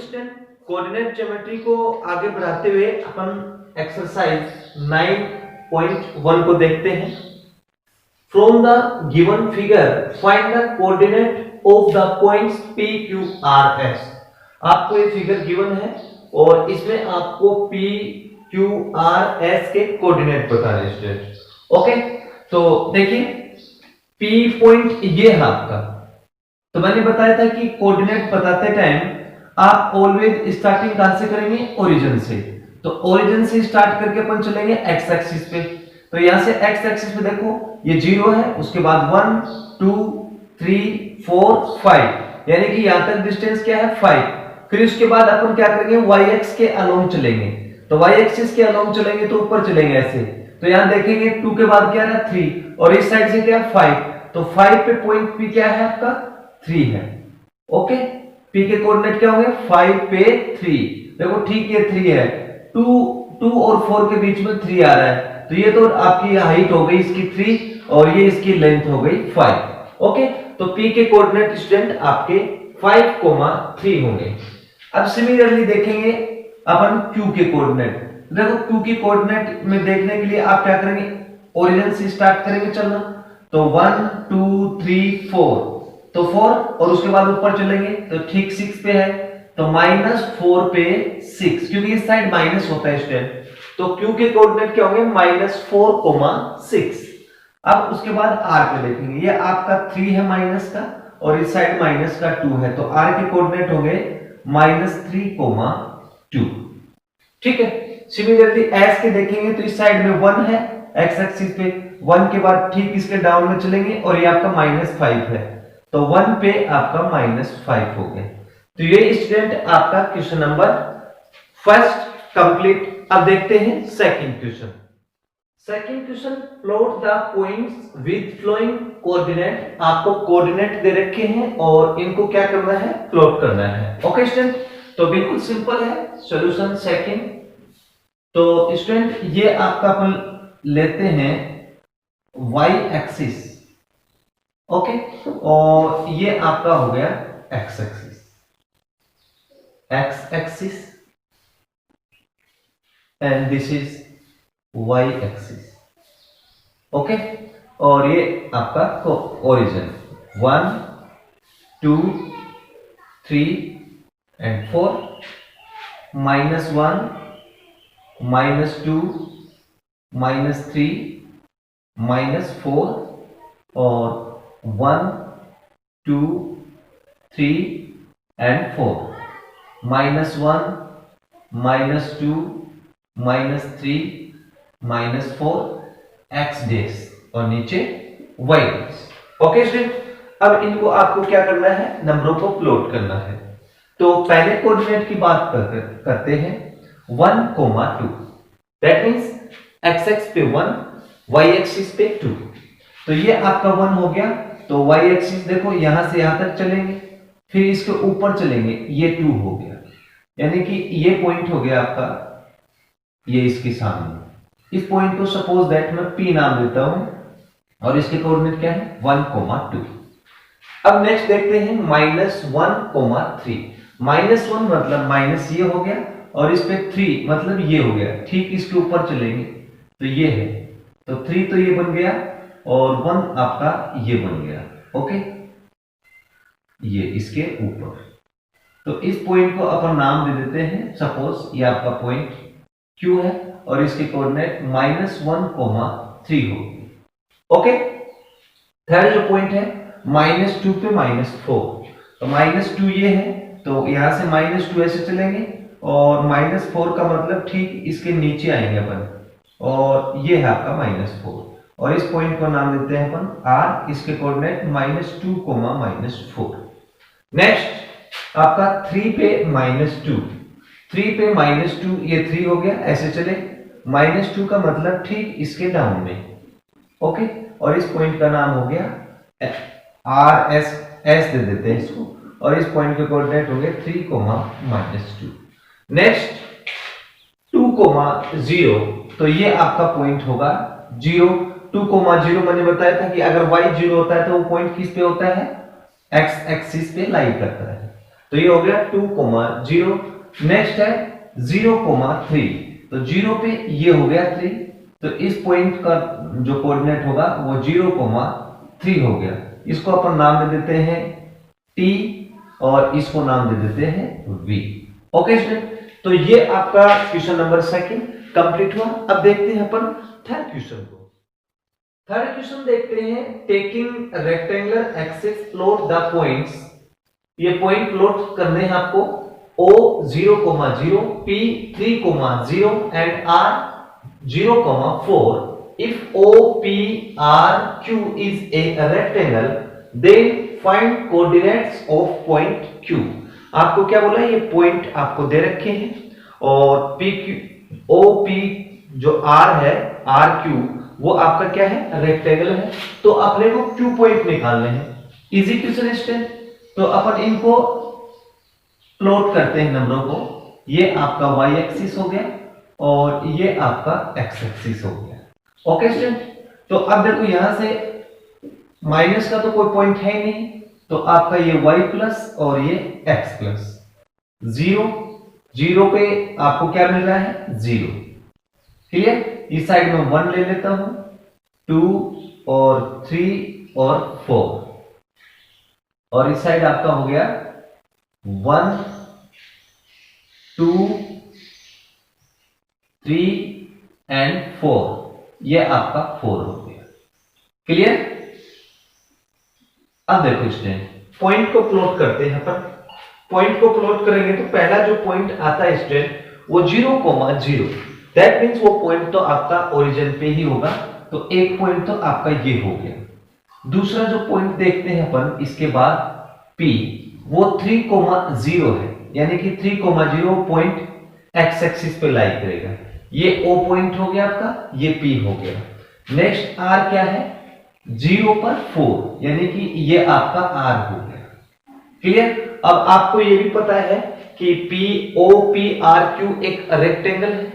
Student coordinate geometry को आगे बढ़ाते हुए अपन एक्सरसाइज 9.1 को देखते हैं। From the given figure find the coordinate of the points P, Q, R, S। आपको ये फिगर गिवन है और इसमें आपको P, Q, R, S के कोऑर्डिनेट बताने हैं स्टूडेंट। ओके, तो देखिए P पॉइंट ये है आपका। तो मैंने बताया था कि कोऑर्डिनेट बताते टाइम आप ऑलवेज स्टार्टिंग कहां से करेंगे? ओरिजिन से। तो ओरिजिन से स्टार्ट करके अपन चलेंगे एक्स एक्सिस पे। तो यहां से एक्स एक्सिस पे देखो ये 0 है, उसके बाद 1 2 3 4 5, यानी कि यहां तक डिस्टेंस क्या है 5। फिर उसके बाद अपन क्या करेंगे? वाई एक्स के अलोंग चलेंगे। तो वाई एक्सिस के अलोंग चलेंगे तो ऊपर चलेंगे ऐसे। तो यहां देखेंगे 2 के बाद क्या है 3 और इस साइड से क्या है 5। तो 5 पे पॉइंट P क्या है आपका? 3 है। ओके, P के कोऑर्डिनेट क्या होंगे? 5 पे 3। देखो ठीक ये 3 है, 2 और 4 के बीच में 3 आ रहा है, तो ये तो आपकी हाइट हो गई इसकी 3 और ये इसकी लेंथ हो गई 5। ओके, तो P के कोऑर्डिनेट स्टूडेंट आपके 5,3 होंगे। अब सिमिलरली देखेंगे अपन Q के कोऑर्डिनेट। देखो Q के कोऑर्डिनेट में देखने के लिए आप क्या करेंगे? ओरिजिन से स्टार्ट करेंगे चलना। तो 1 2 3 4, तो 4 और उसके बाद ऊपर चलेंगे तो ठीक 6 पे है, तो -4 पे 6, क्योंकि इस साइड माइनस होता है स्टूडेंट। तो Q के कोऑर्डिनेट क्या होंगे? -4, 6। अब उसके बाद R पे देखेंगे, ये आपका 3 है माइनस का और इस साइड माइनस का 2 है, तो R के कोऑर्डिनेट होंगे -3, 2। ठीक है। सिमिलरली S के देखेंगे तो इस साइड में 1 है एक्स एक्सिस पे, 1 के बाद ठीक इसके डाउन में चलेंगे और ये आपका -5 है, तो 1 पे आपका -5 हो गया। तो ये स्टूडेंट आपका क्वेश्चन नंबर फर्स्ट कंप्लीट। अब देखते हैं second question. Second question, plot the points with following coordinate. आपको कोऑर्डिनेट दे रखे हैं और इनको क्या करना है? प्लॉट करना है। ओके स्टूडेंट, तो बिल्कुल सिंपल है सॉल्यूशन सेकंड। तो स्टूडेंट ये आपका अपन लेते हैं y एक्सिस। ओके, और ये आपका हो गया x axis, x axis and this is y axis. Okay, और ये आपका ओरिजिन 1 2 3 एंड 4, -1 -2 -3 -4 और 1 2 3 एंड 4, -1 -2 -3 -4 x डैश और नीचे y डैश। ओके स्टूडेंट, अब इनको आपको क्या करना है? नंबरों को प्लॉट करना है। तो पहले कोऑर्डिनेट की बात करते हैं 1, 2। दैट मींस x एक्सिस पे 1, y एक्सिस पे 2। तो ये आपका 1 हो गया, तो y एक्सिस देखो यहां से यहां तक चलेंगे, फिर इसके ऊपर चलेंगे, ये 2 हो गया, यानी कि ये पॉइंट हो गया आपका, ये इसके सामने। इस पॉइंट को सपोज दैट मैं P नाम देता हूं और इसके कोऑर्डिनेट क्या है? 1, 2। अब नेक्स्ट देखते हैं -1, 3। -1 मतलब माइनस ये हो गया और इस पे 3 मतलब ये हो गया, ठीक इसके ऊपर चलेंगे तो ये है, तो 3 तो ये बन गया और 1 आपका ये बन गया। ओके, ये इसके ऊपर, तो इस पॉइंट को अपन नाम दे देते हैं, सपोज ये आपका पॉइंट Q है और इसके कोऑर्डिनेट -1, 3 हो। ओके, थर्ड जो पॉइंट है -2 पे -4, तो -2 ये है, तो यहां से -2 ऐसे चलेंगे और -4 का मतलब ठीक इसके नीचे आएंगे अपन, और ये है आपका -4 और इस पॉइंट को नाम देते हैं अपन R, इसके कोऑर्डिनेट -2, -4। नेक्स्ट आपका 3 पे -2, 3 पे -2, ये 3 हो गया, ऐसे चले, -2 का मतलब ठीक इसके डाउन में। ओके, और इस पॉइंट का नाम हो गया R, S दे देते हैं इसको, और इस पॉइंट के कोऑर्डिनेट हो गए 3, -2। नेक्स्ट 2, 0, तो ये आपका पॉइंट होगा 0। 2, 0 मैंने बताया था कि अगर y 0 होता है तो वो पॉइंट किस पे होता है? x एक्सिस पे लाई करता है। तो ये हो गया 2,0। नेक्स्ट है 0,3, तो 0 पे ये हो गया 3, तो इस पॉइंट का जो कोऑर्डिनेट होगा वो 0,3 हो गया। इसको अपन नाम दे देते हैं t और इसको नाम दे देते हैं v। ओके स्टूडेंट, तो ये आपका क्वेश्चन नंबर 2 कंप्लीट हुआ। अब देखते हैं अपन थर्ड क्वेश्चन को। थर्ड क्वेश्चन देखते हैं, taking rectangular axis plot the points. ये पॉइंट प्लॉट करने हैं आपको O 0,0, P 3,0 and R 0,4। If OPRQ is a rectangle, then find coordinates of point Q। आपको क्या बोला है, ये पॉइंट आपको दे रखे हैं और OP जो R है, RQ वो आपका क्या है, रेक्टेंगल है। तो अपने को Q पॉइंट निकालने हैं। इजी क्वेश्चन स्टूडेंट, तो अपन इनको प्लॉट करते हैं नंबरों को। ये आपका y एक्सिस हो गया और ये आपका x एक्सिस हो गया। ओके स्टूडेंट, तो अब देखो यहां से माइनस का तो कोई पॉइंट है ही नहीं, तो आपका ये y प्लस और ये x प्लस 0, 0 पे आपको क्या मिल रहा है, 0। क्लियर, इस साइड में 1 ले लेता हूं, 2 और 3 और 4, और इस साइड आपका हो गया 1 2 3 एंड 4, ये आपका 4 हो गया। क्लियर, अब देखो स्टूडेंट, पॉइंट को प्लॉट करते हैं अपन। पॉइंट को प्लॉट करेंगे तो पहला जो पॉइंट आता है स्टूडेंट वो 0,0, दैट मींस वो पॉइंट तो आपका ओरिजिन पे ही होगा, तो एक पॉइंट तो आपका ये हो गया। दूसरा जो पॉइंट देखते हैं अपन इसके बाद P, वो 3,0 है, यानी कि 3,0 पॉइंट x एक्सिस पे लाई करेगा। ये O पॉइंट हो गया आपका, ये P हो गया। नेक्स्ट R क्या है, 0 पर 4, यानी कि ये आपका R हो गया। क्लियर, अब आपको ये भी पता है कि POPRQ एक रेक्टेंगल है।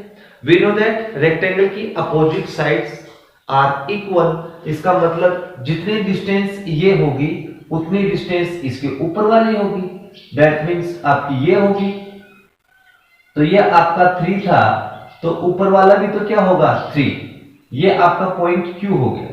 वी नो दैट रेक्टेंगल की अपोजिट साइड्स आर इक्वल। इसका मतलब जितनी डिस्टेंस ये होगी उतनी डिस्टेंस इसके ऊपर वाली होगी, दैट मींस आपकी ये होगी। तो ये आपका 3 था, तो ऊपर वाला भी तो क्या होगा, 3। ये आपका पॉइंट Q हो गया।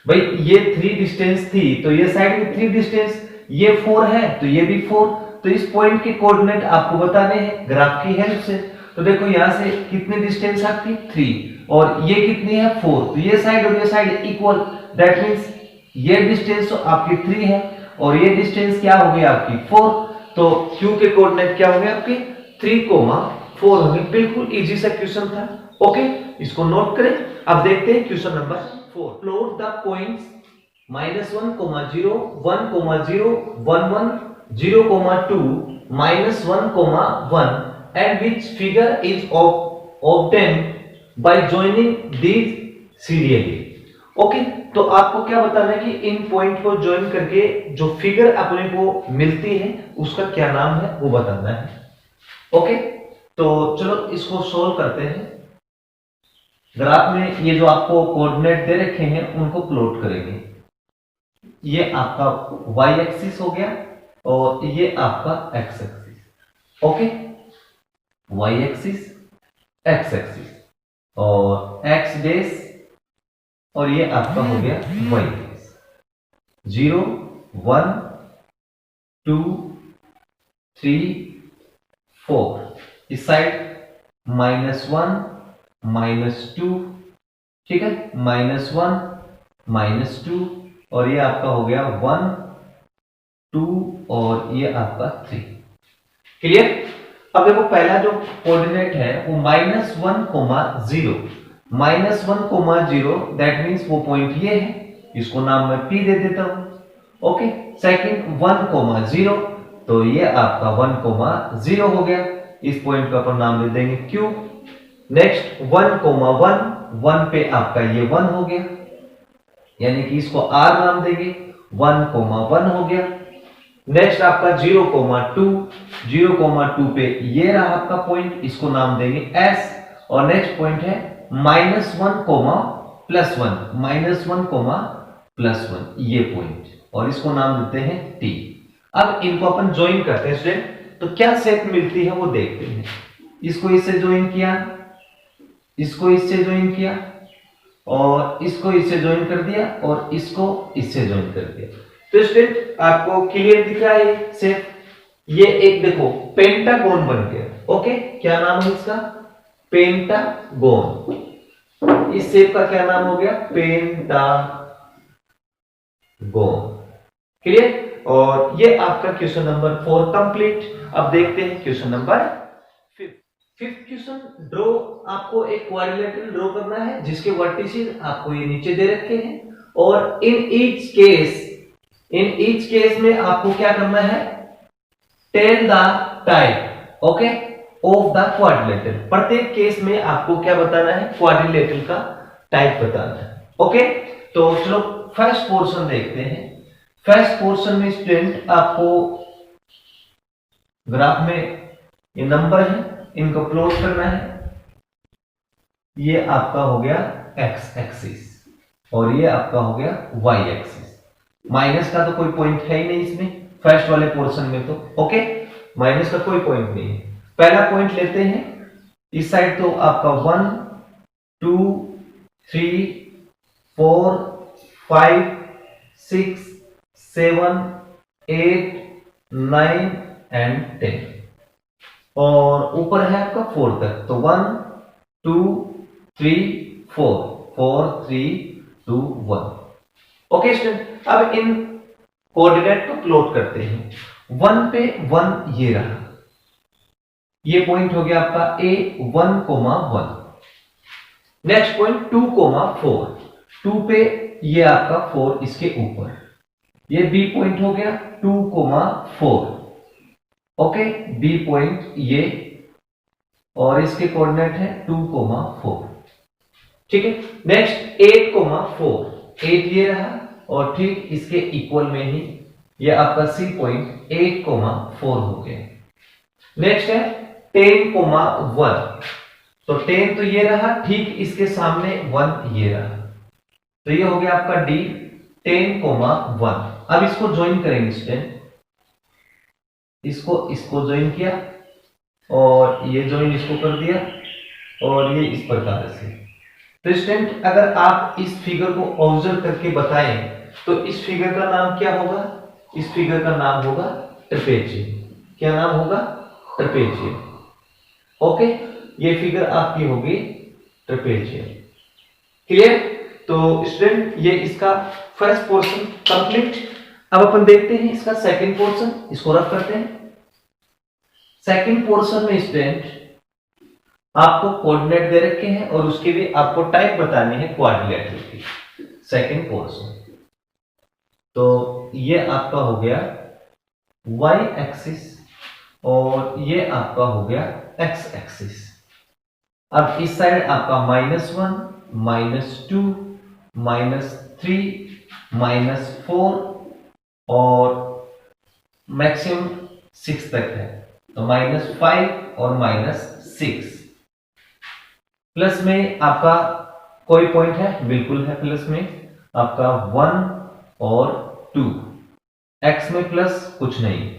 भाई ये 3 डिस्टेंस थी, तो ये साइड में 3 डिस्टेंस, ये 4 है तो ये भी 4। तो इस पॉइंट के कोऑर्डिनेट आपको बताने हैं ग्राफ की हेल्प से। तो देखो यहां से कितनी डिस्टेंस आपकी 3 और ये कितनी है 4, तो ये साइड और ये साइड इक्वल, दैट मींस ये डिस्टेंस तो आपकी 3 है और ये डिस्टेंस क्या हो गई आपकी 4। तो Q के कोऑर्डिनेट क्या हो गए आपके 3,4 हो गए। बिल्कुल इजी सा क्वेश्चन था। ओके, इसको नोट करें। अब देखते हैं question number 4। Plot the points -1,0, 1,0, 1,1, 0,2, -1,1 and which figure is obtained by joining these serially। Okay, तो आपको क्या बताना है कि इन पॉइंट को ज्वाइन करके जो फिगर अपने को मिलती है उसका क्या नाम है वो बताना है। ओके, तो चलो इसको सोल्व करते हैं। ग्राफ में ये जो आपको कोऑर्डिनेट दे रखे हैं उनको प्लॉट करेंगे। ये आपका y एक्सिस हो गया और ये आपका x axis. Okay, y axis, x axis और x डैश, और ये आपका हो गया y डैश। 0 1 2 3 4, इस साइड -1 -2, ठीक है, -1 -2, और ये आपका हो गया 1 2 और ये आपका 3। क्लियर, अब देखो पहला जो कोऑर्डिनेट है वो -1,0, -1,0, दैट मींस वो पॉइंट ये है, इसको नाम मैं P दे देता हूं। ओके, सेकंड 1,0, तो ये आपका 1,0 हो गया, इस पॉइंट का अपन नाम दे देंगे Q। नेक्स्ट 1,1, 1 पे आपका ये 1 हो गया, यानी कि इसको R नाम देंगे, 1,1 हो गया। नेक्स्ट आपका 0,2, 0,2 पे ये रहा आपका पॉइंट, इसको नाम देंगे S। और नेक्स्ट पॉइंट है -1, +1, ये पॉइंट, और इसको नाम देते हैं T। अब इनको अपन ज्वाइन करते हैं स्टूडेंट। तो क्या शेप मिलती है वो देखते हैं। इसको इससे ज्वाइन किया, इसको इससे ज्वाइन किया, और इसको इससे ज्वाइन कर दिया, और इसको इससे ज्वाइन कर दिया। तो स्टूडेंट आपको क्लियर दिख रहा है शेप? ये एक देखो पेंटागोन बन गया। ओके, क्या नाम है इसका? पेंटागोन। इस शेप का क्या नाम हो गया? पेंटागोन। क्लियर? और ये आपका क्वेश्चन नंबर 4 कंप्लीट। अब देखते हैं question number 5। Fifth question, draw, आपको एक क्वाड्रिलेटरल ड्रॉ करना है जिसके वर्टिसेस आपको ये नीचे दे रखे हैं, और इन ईच केस में आपको क्या करना है? Tell the type, okay, of the quadrilateral. प्रत्येक केस में आपको क्या बताना है? क्वाड्रिलेटरल का टाइप बताना है। ओके, तो चलो फर्स्ट पोर्शन देखते हैं। फर्स्ट पोर्शन में स्टूडेंट आपको ग्राफ में ये नंबर है, इनको प्लॉट करना है। ये आपका हो गया एक्स एक्सिस और ये आपका हो गया वाई एक्सिस। माइनस का तो कोई पॉइंट है ही नहीं इसमें, फर्स्ट वाले पोर्शन में तो। ओके, माइनस का कोई पॉइंट नहीं है। पहला पॉइंट लेते हैं इस साइड, तो आपका 1 2 3 4 5 6 7 8 9 एंड 10, और ऊपर है आपका 4 तक, तो 1 2 3 4 4 3 2 1। ओके स्टूडेंट, अब इन कोऑर्डिनेट को प्लॉट करते हैं। 1 पे 1 ये रहा, ये पॉइंट हो गया आपका A 1,1। नेक्स्ट पॉइंट 2,4, 2 पे ये आपका 4 इसके ऊपर, ये B पॉइंट हो गया 2,4। ओके, B पॉइंट ये, और इसके कोऑर्डिनेट है 2,4। ठीक है, नेक्स्ट 8,4, 8 ये रहा, और ठीक इसके इक्वल में ही ये आपका C पॉइंट 8,4 हो गया। नेक्स्ट है 10,1, तो 10 तो ये रहा, ठीक इसके सामने 1 ये रहा, तो ये हो गया आपका D 10,1। अब इसको ज्वाइन करेंगे स्टूडेंट, इसको ज्वाइन किया, और ये ज्वाइन इसको कर दिया, और ये इस प्रकार से। तो स्टूडेंट अगर आप इस फिगर को ऑब्जर्व करके बताएं तो इस फिगर का नाम क्या होगा? इस फिगर का नाम होगा ट्रेपेजियम। क्या नाम होगा? ट्रेपेजियम। ओके, ये फिगर आपकी होगी ट्रेपेजियम। क्लियर? तो स्टूडेंट ये इसका फर्स्ट पोर्शन कंप्लीट। अब अपन देखते हैं इसका सेकंड पोर्शन, इसको रफ करते हैं। सेकंड पोर्शन में स्टूडेंट आपको कोऑर्डिनेट दे रखे हैं और उसके भी आपको टाइप बतानी है क्वाड्रिलेटरल की। सेकंड पोर्शन, तो ये आपका हो गया y एक्सिस और ये आपका हो गया x एक्सिस। अब इस साइड आपका -1 -2 -3 -4 और मैक्सिमम 6 तक है, तो -5 और -6। प्लस में आपका कोई पॉइंट है? बिल्कुल है, प्लस में आपका 1 और 2, x में प्लस कुछ नहीं।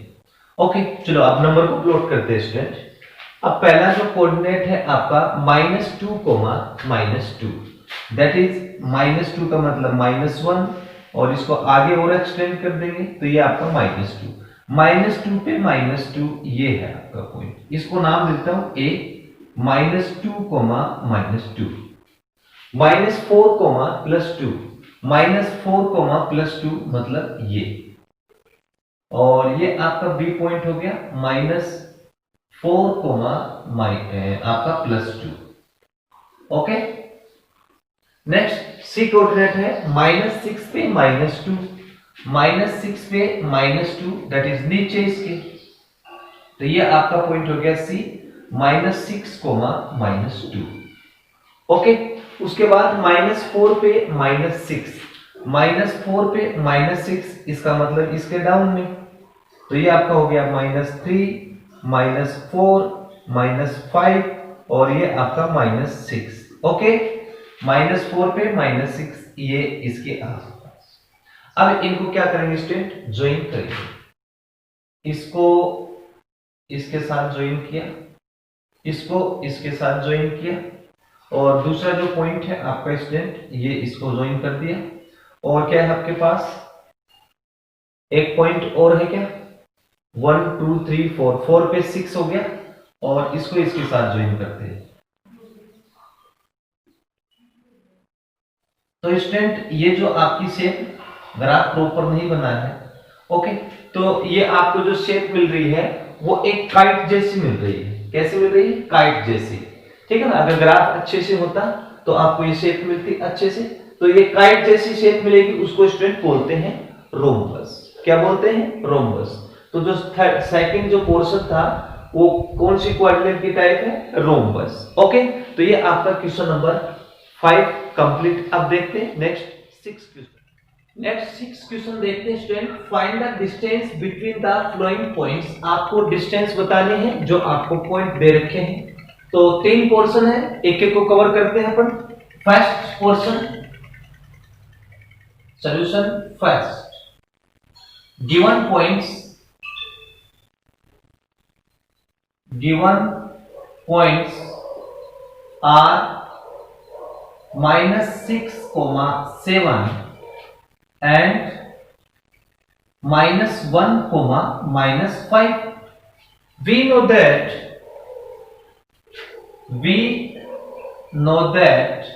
ओके, चलो अब नंबर को प्लॉट करते हैं स्टूडेंट। अब पहला जो कोऑर्डिनेट है आपका -2, -2, दैट इज -2 का मतलब -1, और इसको आगे और एक्सटेंड कर देंगे तो ये आपका -2। -2 पे -2 ये है आपका पॉइंट, इसको नाम देता हूं A। -2, -2 -4, +2 -4, +2 मतलब ये, और ये आपका B पॉइंट हो गया -4, आपका +2। ओके, नेक्स्ट C कोऑर्डिनेट है -6 पे -2, -6 पे -2 दैट इज नीचे इसके, तो ये आपका पॉइंट हो गया C -6, -2। ओके, उसके बाद -4 पे -6, -4 पे -6 इसका मतलब इसके डाउन में, तो ये आपका हो गया -3 -4 -5 और ये आपका -6। ओके, -4 पे -6 ये इसके आसपास। अब इनको क्या करेंगे स्टूडेंट? ज्वाइन करेंगे। इसको इसके साथ ज्वाइन किया, इसको इसके साथ ज्वाइन किया, और दूसरा जो पॉइंट है आपका स्टूडेंट ये इसको ज्वाइन कर दिया। और क्या है आपके पास, एक पॉइंट और है क्या, 1 2 3 4, 4 पे 6 हो गया, और इसको इसके साथ ज्वाइन करते हैं। तो स्टूडेंट ये जो आपकी शेप अगर आप प्रॉपर नहीं बना है, ओके, तो ये आपको जो शेप मिल रही है वो एक काइट जैसी मिल रही है। कैसे मिल रही है, काइट जैसी, ठीक है ना। अगर ग्राफ अच्छे से होता तो आपको ये शेप मिलती अच्छे से, तो ये काइट जैसी शेप मिलेगी, उसको स्टूडेंट बोलते हैं रोम्बस। क्या बोलते हैं, रोम्बस। तो जो सेकंड जो पोर्शन था वो कौन सी कोऑर्डिनेट की टाइप है, रोम्बस। ओके, तो ये आपका क्वेश्चन नंबर 5 कंप्लीट। अब देखते हैं नेक्स्ट 6 क्वेश्चन। नेक्स्ट 6 क्वेश्चन देखते हैं student. Find the distance between the flowing points. आपको डिस्टेंस बताने हैं जो आपको पॉइंट दे रखे हैं। तो 3 पोर्शन है, एक एक को कवर करते हैं अपन। First portion, solution first. Given points are -6,7 and -1,-5. We know that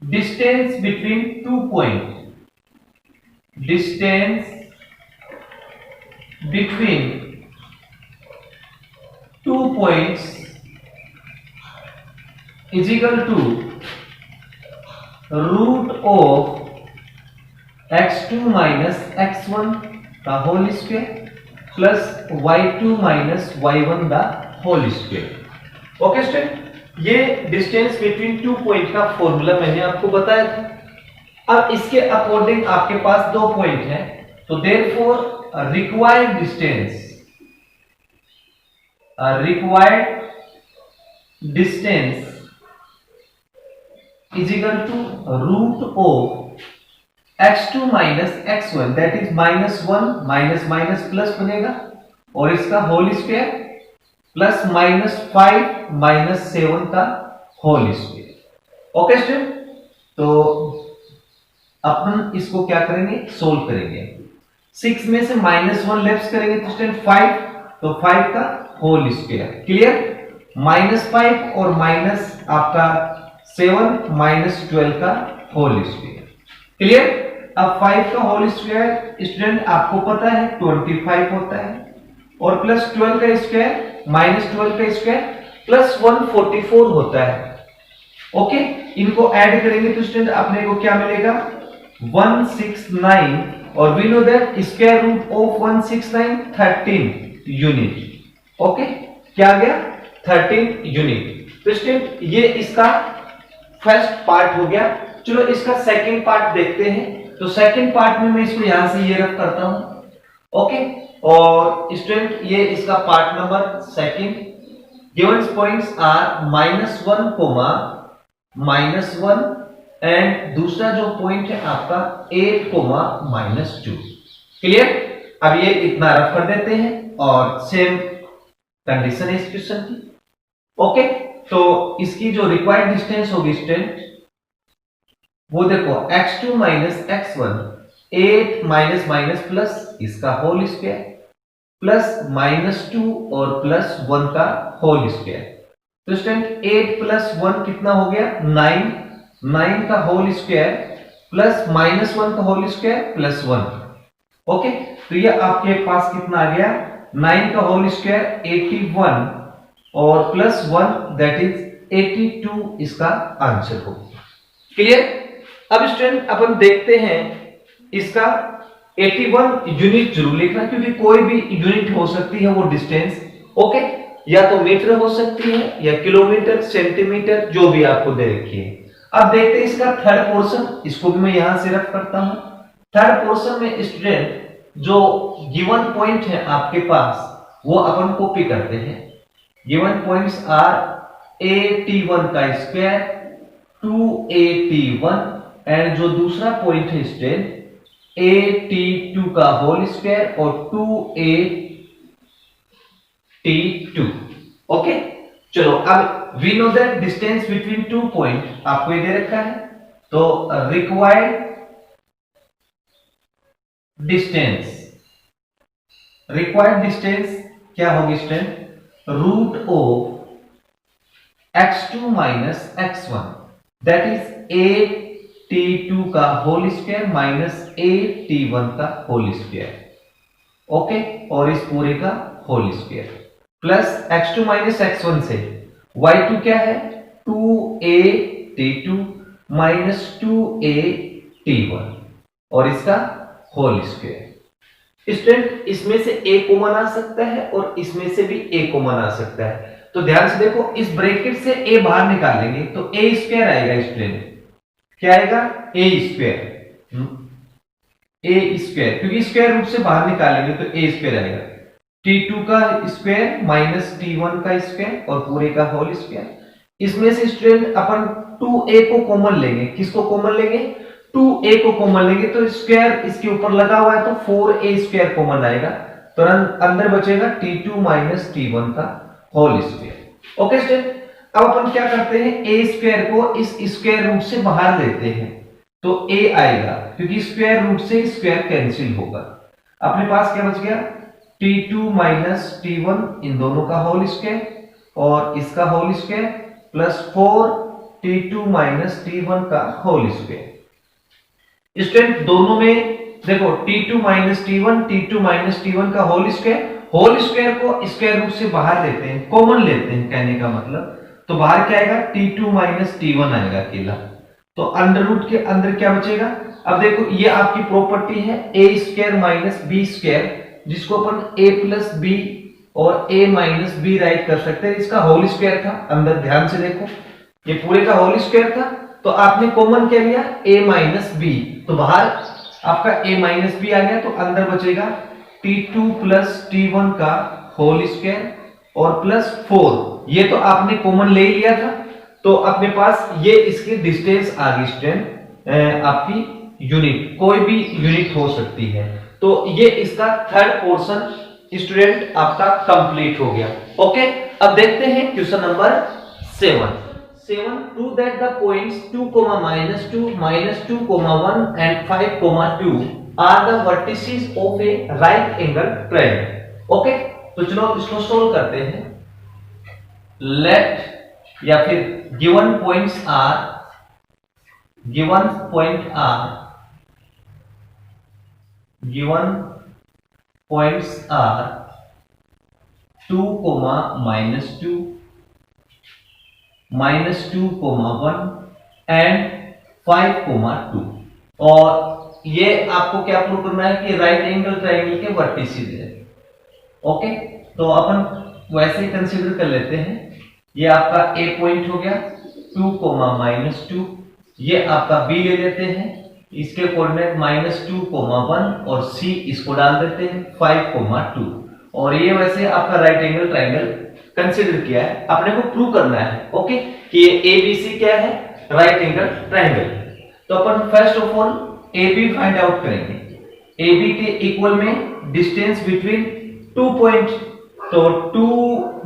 distance between 2 points, distance between 2 points is equal to root of x2 minus x1 का whole square plus y2 minus y1 का whole square. Okay student, ये distance between 2 point का formula मैंने आपको बताया था। अब इसके अकॉर्डिंग आपके पास 2 पॉइंट है, तो therefore required distance is equal to root of x2 minus x1, that is -1 minus plus बनेगा, और इसका होल स्क्वायर प्लस -5 -7 का होल स्क्वायर। ओके स्टूडेंट, तो अपन इसको क्या करेंगे, सोल्व करेंगे। 6 में से -1 लेफ्ट करेंगे तो स्टूडेंट 5, तो 5 का होल स्क्वायर। क्लियर, -5 और माइनस आपका 7 -12 का होल स्क्वायर। क्लियर। अब 5 का होल स्क्वायर स्टूडेंट आपको पता है 25 होता है, और प्लस 12 का स्क्वायर -12 का स्क्वायर प्लस 144 होता है। ओके, इनको ऐड करेंगे तो स्टूडेंट अपने को क्या मिलेगा, 169, और we know that square root of 169 13 unit. Okay, क्या आ गया, 13 यूनिट। तो स्टूडेंट ये इसका फर्स्ट पार्ट हो गया। चलो इसका सेकंड पार्ट देखते हैं। तो सेकंड पार्ट में मैं इसको यहां से ये रख करता हूं। ओके, और स्टूडेंट ये इसका part number second. Given points are -1, and दूसरा जो पॉइंट है आपका 8, -2। क्लियर। अब ये इतना रफ कर देते हैं, और सेम कंडीशन है इस क्वेश्चन की। ओके, तो इसकी जो रिक्वायर्ड डिस्टेंस होगी स्टूडेंट, वो देखो x2 minus x1, 8 minus plus इसका होल स्क्वायर प्लस -2 और +1 का होल स्क्वायर। तो स्टूडेंट 8 + 1 कितना हो गया, 9 का होल स्क्वायर प्लस -1 का होल स्क्वायर प्लस 1। ओके, तो ये आपके पास कितना आ गया, 9 का होल स्क्वायर 81 और +1 दैट इज 82 इसका आंसर होगा। क्लियर। अब स्टूडेंट अपन देखते हैं इसका 81 यूनिट जरूर लिखना, क्योंकि कोई भी यूनिट हो सकती है वो डिस्टेंस। ओके, या तो मीटर हो सकती है या किलोमीटर, सेंटीमीटर, जो भी आपको दे रखी है। अब देखते हैं इसका थर्ड पोर्शन, इसको भी मैं यहां से रख करता हूं। थर्ड पोर्शन में स्टूडेंट जो गिवन पॉइंट है आपके पास वो अपन कॉपी करते हैं। गिवन पॉइंट्स आर 81 का स्क्वायर, 281, एंड जो दूसरा पॉइंट है स्टूडेंट AT2 का होल स्क्वायर और 2AT2। ओके, चलो अब we know that distance between 2 point आपको ये दे रखा है, तो रिक्वायर्ड डिस्टेंस क्या होगी student, root of x2 minus x1 that is AT2 का होल स्क्वायर माइनस AT1 का होल स्क्वायर। ओके, और इस पूरे का whole square plus x2 minus x1 से y2 क्या है 2AT2 माइनस 2AT1 और इसका होल स्क्वायर। स्टूडेंट इसमें से a कॉमन आ सकता है और इसमें से भी a कॉमन आ सकता है, तो ध्यान से देखो इस ब्रैकेट से a बाहर निकालेंगे तो a स्क्वायर आएगा स्टूडेंट, क्या आएगा a स्क्वायर, क्योंकि स्क्वायर रूट से बाहर निकालेंगे तो a स्क्वायर आएगा, t2 का स्क्वायर माइनस t1 का स्क्वायर और पूरे का होल स्क्वायर। इसमें से स्टूडेंट अपन 2a को कॉमन लेंगे, किसको कॉमन लेंगे 2a को कॉमन लेंगे, तो स्क्वायर इसके ऊपर लगा हुआ है तो 4a स्क्वायर कॉमन आएगा, तो अंदर बचेगा t2 माइनस t1 का होल स्क्वायर। ओके स्टूडेंट, अब अपन क्या करते हैं a स्क्वायर को इस स्क्वायर रूट से बाहर लेते हैं तो a आएगा, क्योंकि स्क्वायर रूट से स्क्वायर कैंसिल होगा। अपने पास क्या बच गया t2 माइनस t1 इन दोनों का होल स्क्वायर और इसका whole square plus 4t2 minus t1 का होल स्क्वायर। स्टूडेंट दोनों में देखो t2 माइनस t1 का होल स्क्वायर को स्क्वायर रूट से बाहर लेते हैं, कॉमन लेते हैं कहने का मतलब, तो बाहर क्या आएगा t2 माइनस t1 आएगा अकेला, तो अंडर रूट के अंदर क्या बचेगा। अब देखो ये आपकी प्रॉपर्टी है a square minus b square, जिसको अपन a प्लस b और a माइनस b राइट कर सकते हैं, इसका होल स्क्वायर था अंदर, ध्यान से देखो ये पूरे का होल स्क्वायर था, तो आपने कॉमन क्या लिया a माइनस b, तो बाहर आपका a माइनस b आ गया, तो अंदर बचेगा t2 प्लस t1 का होल स्क्वायर और प्लस 4, ये तो आपने कॉमन ले लिया था, तो अपने पास ये इसकी डिस्टेंस आ गई स्टूडेंट, आपकी यूनिट कोई भी यूनिट हो सकती है, तो ये इसका थर्ड पोर्शन स्टूडेंट आपका कंप्लीट हो गया। ओके, अब देखते हैं question number 7 prove that the points 2, -2, -2, 1 and 5, 2 are the vertices of a right angle triangle। Okay, तो चलो इसको सोल्व करते हैं। लेट या फिर गिवन पॉइंट आर 2, -2, -2, 1 एंड 5, 2, और ये आपको क्या प्रूव करना है कि राइट एंगल ट्रायंगल के वर्टिसेस है। ओके, तो अपन वैसे ही कंसीडर कर लेते हैं, ये आपका ए पॉइंट हो गया 2, -2, ये आपका बी ले लेते हैं, इसके कोऑर्डिनेट -2, 1 और सी इसको डाल देते हैं 5, 2, और ये वैसे आपका राइट एंगल ट्रायंगल कंसीडर किया है, अपने को प्रूव करना है। ओके, कि ये एबीसी क्या है राइट एंगल ट्रायंगल, तो अपन first of all AB find out करेंगे। AB के इक्वल में डिस्टेंस बिटवीन 2 पॉइंट, तो 2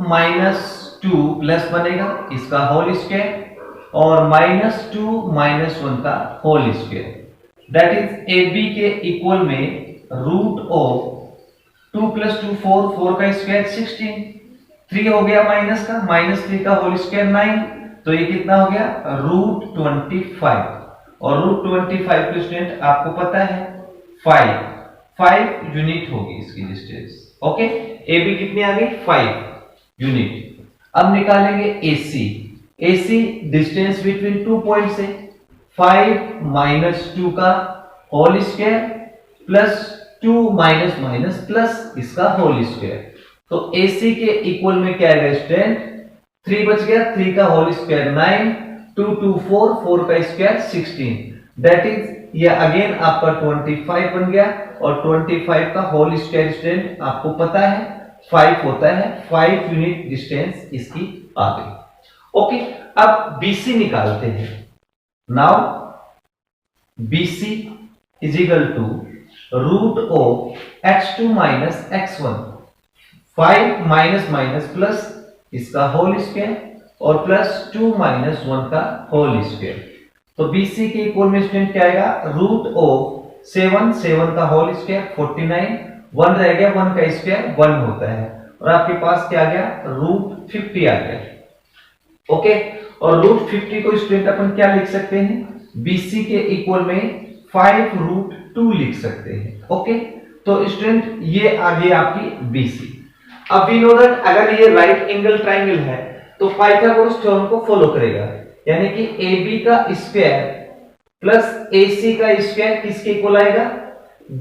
-2 प्लस बनेगा इसका होल स्क्वायर और -2 -1 का whole square, that is AB के इक्वल में रूट ऑफ 2 + 2 4 का स्क्वायर 16, 3 हो गया माइनस का, -3 का होल स्क्वायर 9, तो ये कितना हो गया √25, और √25 के स्टूडेंट आपको पता है 5 यूनिट होगी इसकी डिस्टेंस। ओके, AB कितनी आ गई 5 यूनिट। अब निकालेंगे AC डिस्टेंस बिटवीन 2 पॉइंट से 5 -2 का whole square plus 2 minus plus इसका होल स्क्वायर, तो AC के इक्वल में क्या आएगा स्टूडेंट 3 बच गया, 3 का होल स्क्वायर 9, 2 2 4 का स्क्वायर 16, दैट इज ये अगेन आपका 25 बन गया, और 25 का होल स्क्वायर स्टूडेंट आपको पता है 5 होता है, 5 यूनिट डिस्टेंस इसकी आ गई। ओके, अब BC निकालते हैं। Now BC is equal to root of x2 minus x1, 5 minus minus plus इसका होल स्क्वायर और प्लस 2 माइनस 1 का होल स्क्वायर। तो BC के इक्वल में स्टूडेंट क्या आएगा, रूट ऑफ 7, 7 का होल स्क्वायर 49, 1 रह गया, 1 का स्क्वायर 1 होता है और आपके पास क्या आ गया, रूट 50 आ गया। ओके, और रूट 50 को स्टूडेंट अपन क्या लिख सकते हैं, BC के इक्वल में 5 रूट 2 लिख सकते हैं। ओके, तो स्टूडेंट ये आ गई आपकी BC। अब वी नो दैट अगर ये राइट एंगल ट्राइंगल है तो पाइथागोरस थ्योरम को फॉलो करेगा, यानी कि AB का स्क्वायर प्लस AC का स्क्वायर किसके इक्वल आएगा,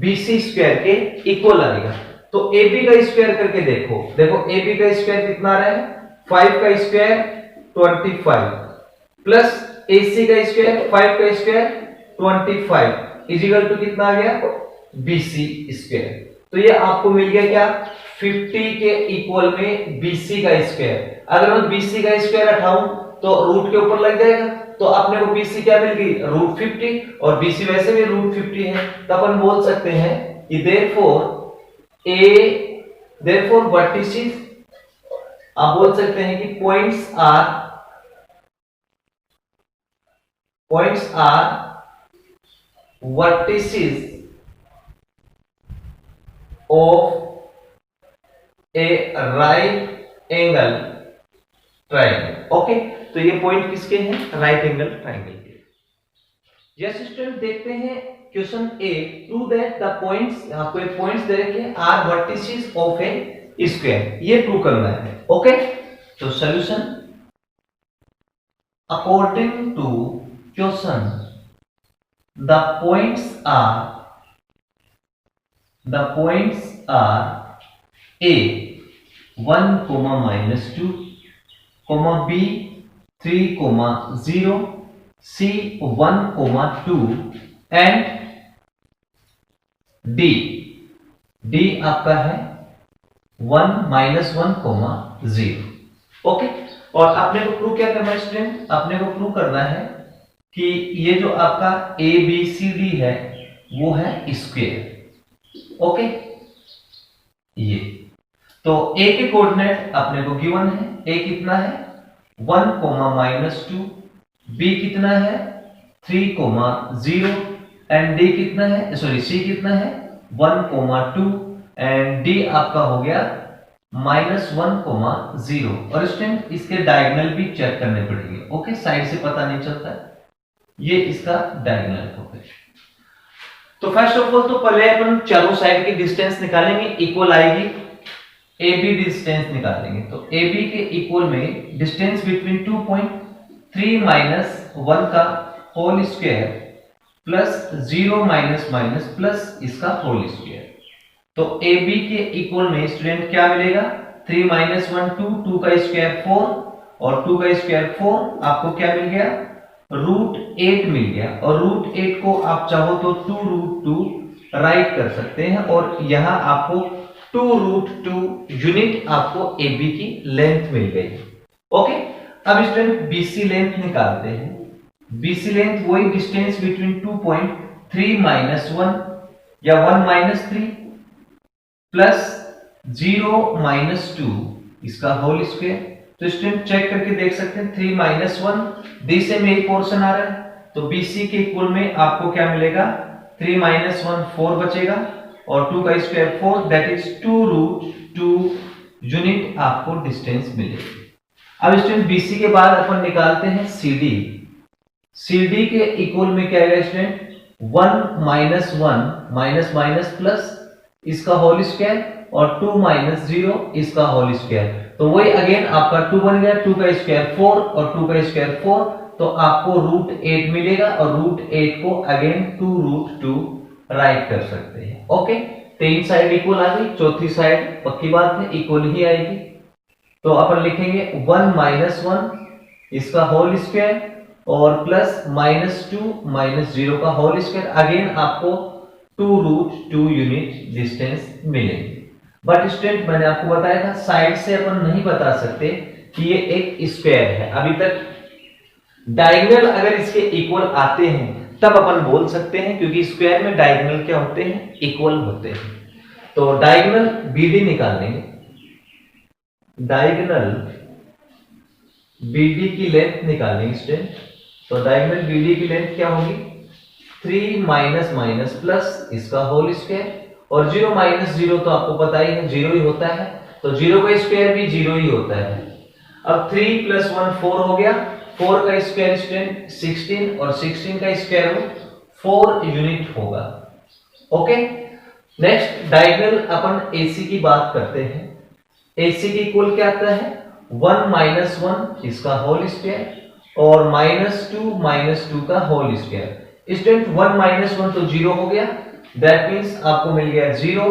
BC स्क्वायर के इक्वल आएगा। तो AB का स्क्वायर करके देखो, देखो AB का स्क्वायर कितना आ रहा है, 5 का स्क्वायर 25 प्लस AC का स्क्वायर 5 का स्क्वायर 25 इजिकल टू कितना आ गया, BC स्क्वायर। तो ये आपको मिल गया क्या, 50 के इक्वल में BC का स्क्वायर। अगर मैं BC का स्क्वायर हटाऊं तो रूट के ऊपर लग जाएगा, तो अपने को BC क्या मिल गई, रूट 50, और BC वैसे भी रूट 50 है। तो अपन बोल सकते हैं कि therefore vertices, आप बोल सकते हैं कि points are vertices of a right angle triangle। Okay, तो ये पॉइंट किसके हैं, राइट एंगल ट्राइंगल के। यस स्टूडेंट, देखते हैं question A, prove that the points, आपको एक पॉइंट्स दे रखे हैं, are vertices of a square, ये प्रूव करना है। ओके, तो solution, according to question the points are A 1, -2, B 3, 0, C 1, 2 and D आपका है 1, -1, 0। ओके, और आपने को प्रूव क्या करना है स्टूडेंट, आपने को प्रूव करना है कि ये जो आपका ABCD है वो है स्क्वायर। ओके, ये तो A के कोऑर्डिनेट अपने को गिवन है, A कितना है 1, -2, B कितना है 3, 0 एंड D कितना है, सॉरी C कितना है 1, 2 एंड D आपका हो गया -1, 0। और स्टूडेंट इसके डायगोनल भी चेक करने पड़ेंगे। ओके, साइड से पता नहीं चलता, ये इसका डायगोनल होगा। तो फर्स्ट ऑफ ऑल तो पहले अपन चारों साइड की डिस्टेंस निकालेंगे, इक्वल आएगी, AB डिस्टेंस निकालेंगे। तो AB के इक्वल में डिस्टेंस बिटवीन 2 पॉइंट 3 - 1 का whole square plus 0 minus plus इसका होल स्क्वायर। तो AB के इक्वल में स्टूडेंट क्या मिलेगा, 3 - 1 2 का स्क्वायर 4 और 2 का स्क्वायर 4, आपको क्या मिल गया, √8 मिल गया। और √8 को आप चाहो तो 2√2 राइट कर सकते हैं, और यहां आपको 2√2 यूनिट आपको AB की लेंथ मिल गई। ओके, अब स्टूडेंट BC लेंथ निकालते हैं। BC लेंथ वही डिस्टेंस बिटवीन 2 पॉइंट 3 - 1 या 1 - 3 प्लस 0 - 2 इसका होल स्क्वायर। तो स्टूडेंट चेक करके देख सकते हैं, 3 - 1 D से में एक पोर्शन आ रहा है, तो BC के इक्वल में आपको क्या मिलेगा, 3 - 1 4 बचेगा और 2 का स्क्वायर 4, दैट इज 2√2 यूनिट आपको डिस्टेंस मिलेगी। अब स्टूडेंट BC के बाद अपन निकालते हैं CD। CD के इक्वल में क्या आएगा स्टूडेंट, 1 - 1 माइनस प्लस इसका होल स्क्वायर और 2 - 0 इसका होल स्क्वायर। तो वही अगेन आपका 2 बन गया, 2 का स्क्वायर 4 और 2 का स्क्वायर 4, तो आपको √8 मिलेगा और √8 को अगेन 2√2 राइट कर सकते हैं। ओके, 3 साइड इक्वल आ गई, चौथी साइड पक्की बात है इक्वल ही आएगी। तो अपन लिखेंगे 1 - 1 इसका होल स्क्वायर और प्लस -2 - 0 का होल स्क्वायर, अगेन आपको 2√2 यूनिट डिस्टेंस मिलेगी। बट स्टूडेंट मैंने आपको बताया था साइड से अपन नहीं बता सकते कि ये एक स्क्वायर है। अभी तक डायगोनल अगर इसके इक्वल आते हैं तब अपन बोल सकते हैं, क्योंकि स्क्वायर में डायगोनल क्या होते हैं, इक्वल होते हैं। तो डायगोनल बीडी निकाल लेंगे। डायगोनल बीडी की लेंथ निकालेंगे स्टूडेंट। तो डायगोनल बीडी की लेंथ क्या होगी, 3 माइनस माइनस प्लस इसका होल स्क्वायर, और 0 माइनस 0 तो आपको पता ही है 0 ही होता है, तो 0 का स्क्वायर भी 0 ही होता है। अब 3 प्लस 1 4 हो गया, 4 का स्क्वायर स्टूडेंट 16, और 16 का स्क्वायर रूट 4 यूनिट होगा। ओके, नेक्स्ट डायगोनल अपन एसी की बात करते हैं। एसी की इक्वल क्या आता है, 1 माइनस 1 इसका होल स्क्वायर, और माइनस टू का होल स्क्वायर। स्टूडेंट 1 माइनस 1 तो 0 हो गया, दैट मीन्स आपको मिल गया 0,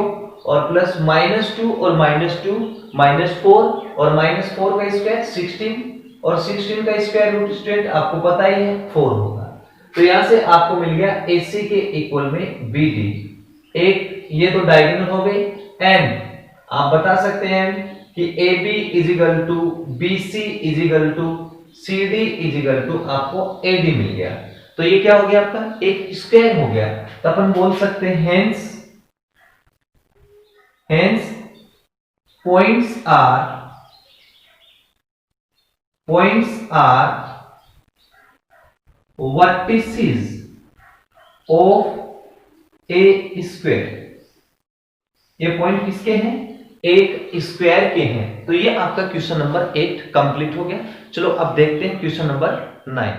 और प्लस -2 और -2 -4, और -4 का स्क्वायर 16, और 16 का स्क्वायर रूट स्टूडेंट आपको पता ही है 4 होगा। तो यहां से आपको मिल गया AC के इक्वल में BD। एक ये तो डायगोनल हो गई, एंड आप बता सकते हैं कि AB is equal to BC is equal to CD is equal to आपको AD मिल गया। तो ये क्या हो गया, आपका एक स्क्वायर हो गया। तो अपन बोल सकते हैं hence points are vertices of a square। ये पॉइंट किसके हैं, एक स्क्वायर के हैं। तो ये आपका क्वेश्चन नंबर 8 कंप्लीट हो गया। चलो अब देखते हैं question number 9।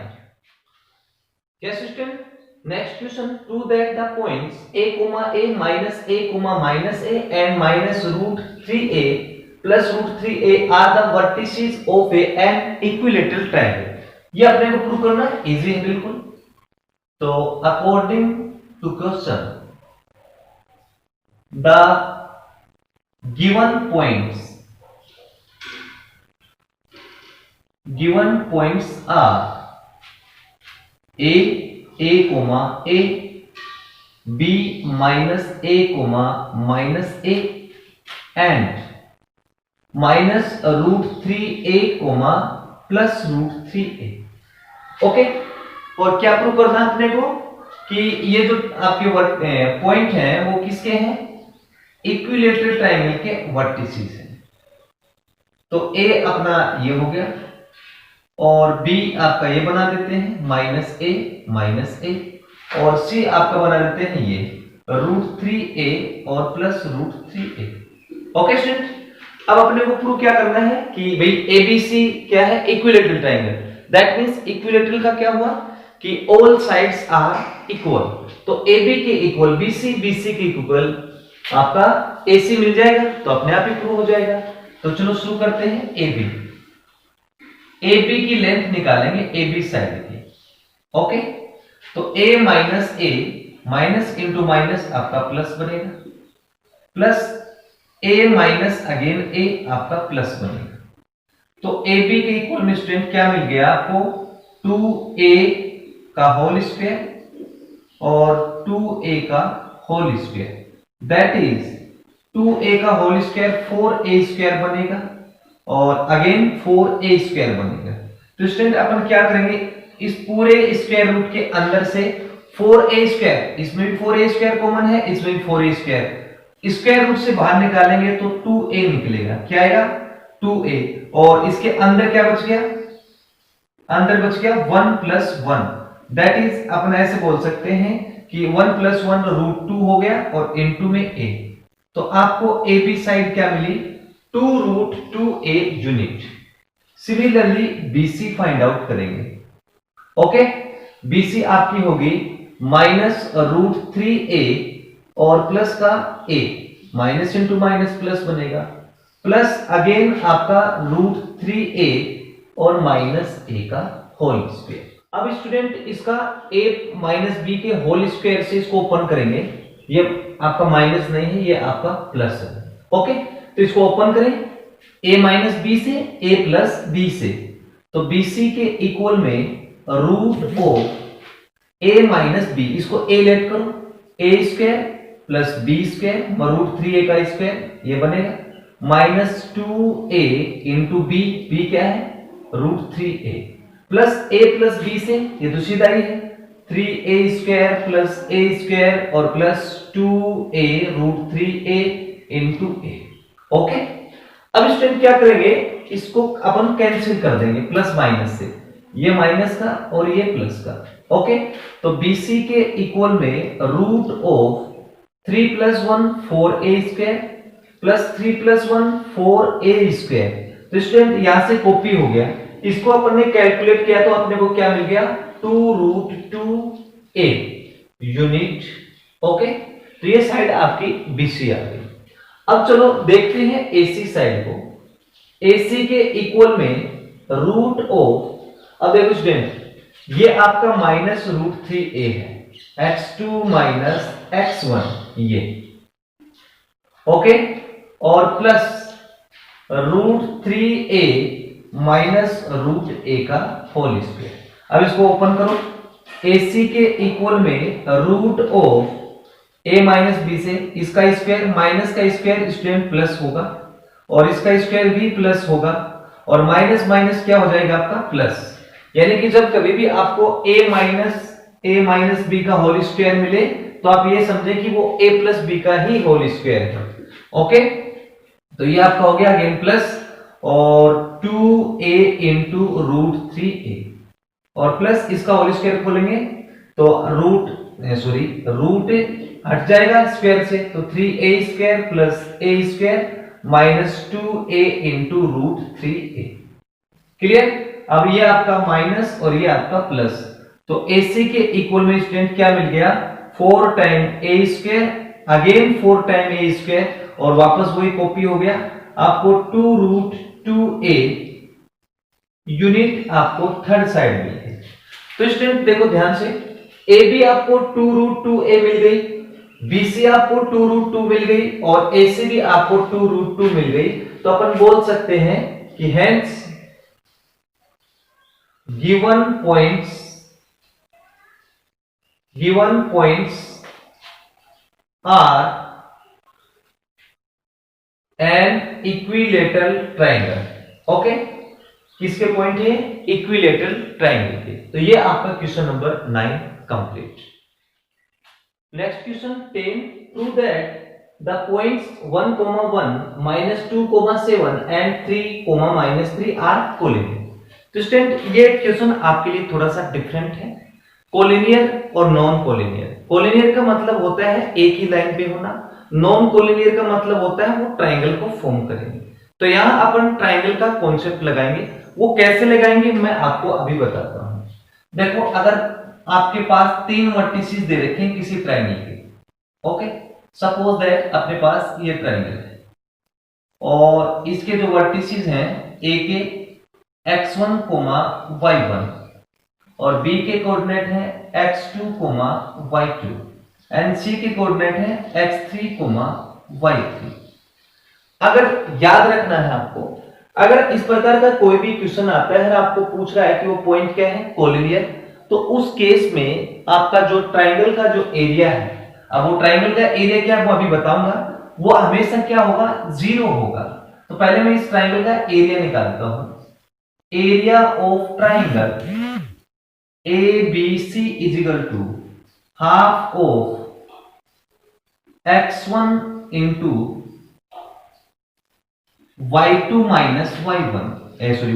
Yes student, next question, prove that the points a, a, and minus root 3a plus root 3a are the vertices of an equilateral triangle। ये अपने को प्रूव करना है, इजी है बिल्कुल। तो according to question, the given points are a, b minus a, minus a, and minus root 3a, plus root 3a। Okay, और क्या प्रूव करना है अपने को कि ये जो आपके पॉइंट हैं वो किसके हैं, इक्विलेटरल ट्रायंगल के वर्टिसेस हैं। तो a अपना ये हो गया, और b आपका ये बना देते हैं माइनस a, और c आपका बना देते हैं ये रूट 3a और plus root 3a। Okay student, अब अपने को प्रूव क्या करना है कि भाई ABC क्या है, equilateral triangle. That means equilateral का क्या हुआ कि ऑल साइड्स आर इक्वल। तो AB के इक्वल BC, BC के इक्वल आपका AC मिल जाएगा, तो अपने आप ही प्रूव हो जाएगा। तो चलो शुरू करते हैं। AB की लेंथ निकालेंगे AB साइड की। ओके, तो a माइनस इंटू माइनस आपका प्लस बनेगा, plus a minus again a आपका प्लस बनेगा। तो AB के इक्वल में स्टूडेंट क्या मिल गया आपको, 2a का होल स्क्वायर और 2a का whole square, that is 2a का होल स्क्वायर 4a स्क्वायर बनेगा, और अगेन 4a स्क्वायर बनेगा। तो स्टूडेंट अपन क्या करेंगे, इस पूरे स्क्वायर रूट के अंदर से 4a स्क्वायर, इसमें भी 4a स्क्वायर कॉमन है, इसमें भी 4a स्क्वायर, स्क्वायर रूट से बाहर निकालेंगे तो 2a निकलेगा। क्या आएगा, 2a, और इसके अंदर क्या बच गया, अंदर बच गया 1 प्लस 1, दैट इज अपन ऐसे बोल सकते हैं कि 1 प्लस 1 रूट 2 हो गया, और इनटू में a। तो आपको AB साइड क्या मिली, 2 root 2a unit. Similarly BC find out करेंगे। ओके, BC आपकी होगी माइनस रूट 3a और प्लस का a, minus into minus plus बनेगा, प्लस अगेन आपका रूट 3a और माइनस a का होल स्क्वायर। अब स्टूडेंट इसका a माइनस b के होल स्क्वायर से इसको ओपन करेंगे। ये आपका माइनस नहीं है, ये आपका प्लस है। ओके, तो इसको ओपन करें, a माइनस बी से a प्लस बी से, तो BC के इक्वल में root of a minus b, इसको a लेट करो, a square plus b square root 3a का स्क्वायर, ये बनेगा minus 2a into B, b क्या है root 3a, plus a plus b से, ये तो सीधा ही है 3a² प्लस a² और plus 2a root 3a into a। Okay, अब स्टूडेंट क्या करेंगे, इसको अपन कैंसिल कर देंगे प्लस माइनस से, ये माइनस का और ये प्लस का। ओके, तो BC के इक्वल में root of 3 + 1 4a² plus 3 + 1 4a²। तो स्टूडेंट यहां से कॉपी हो गया, इसको अपन ने कैलकुलेट किया तो अपने को क्या मिल गया 2 रूट 2a यूनिट। ओके, तो ये साइड आपकी BC आ गई। अब चलो देखते हैं AC साइड को। AC के इक्वल में रूट ऑफ, अब देखो स्टूडेंट ये आपका माइनस रूट 3a है, x2 माइनस x1 ये। ओके, और plus root 3a minus root a का होल स्क्वायर। अब इसको ओपन करो, AC के इक्वल में root of a minus b से इसका स्क्वायर, माइनस का स्क्वायर स्टूडेंट प्लस होगा और इसका स्क्वायर भी प्लस होगा और माइनस माइनस क्या हो जाएगा आपका प्लस। यानी कि जब कभी भी आपको a माइनस b का होल स्क्वायर मिले तो आप ये समझे कि वो a प्लस b का ही होल स्क्वायर है। ओके, तो ये आपका हो गया अगेन प्लस और 2a इंटू रूट 3a और प्लस इसका होल स्क्वायर खोलेंगे तो रूट हट जाएगा स्क्वायर से, तो 3a² plus a² minus 2a into root 3a। Clear? अब ये आपका माइनस और ये आपका प्लस, तो AC के इक्वल में स्टूडेंट क्या मिल गया 4 time a² again 4 time a² और वापस वही कॉपी हो गया, आपको 2 रूट 2a यूनिट आपको थर्ड साइड मिल गई। तो स्टूडेंट देखो ध्यान से, AB आपको 2 रूट 2a मिल गई, BC आपको 2 रूट 2 मिल गई और AC भी आपको 2 रूट 2 मिल गई। तो अपन बोल सकते हैं कि hence given points are an equilateral triangle. Okay, किसके पॉइंट है इक्विलेटरल ट्राइंगल के। तो ये आपका question number 9 complete. Next question 10, prove that the points 1, 1, -2, 7 and 3, -3 are collinear. तो स्टूडेंट ये क्वेश्चन आपके लिए थोड़ा सा डिफरेंट है, कोलिनियर और नॉन कोलिनियर। कोलिनियर का मतलब होता है एक ही लाइन पे होना, नॉन कोलिनियर का मतलब होता है वो ट्राइंगल को फॉर्म करेंगे। तो यहां अपन ट्राइंगल का कॉन्सेप्ट लगाएंगे, वो कैसे लगाएंगे मैं आपको अभी बताता हूं। देखो अगर आपके पास 3 वर्टिसेस दे रखे हैं किसी ट्राइंगल के, ओके, सपोज दैट अपने पास ये ट्राइंगल है और इसके जो वर्टिसेस हैं ए के x1, y1 और b के कोऑर्डिनेट है x2, y2 एंड c के कोऑर्डिनेट है x3, y3। अगर याद रखना है आपको, अगर इस प्रकार का कोई भी क्वेश्चन आता है और आपको पूछ रहा है कि वो पॉइंट क्या है कोलिनियर, तो उस केस में आपका जो ट्राइंगल का जो एरिया है, अब वो ट्राइंगल का एरिया क्या है वो अभी बताऊंगा, वो हमेशा क्या होगा 0 होगा। तो पहले मैं इस ट्राइंगल का एरिया निकालता हूं, area of triangle ABC is equal to half of x1 into y2 minus y1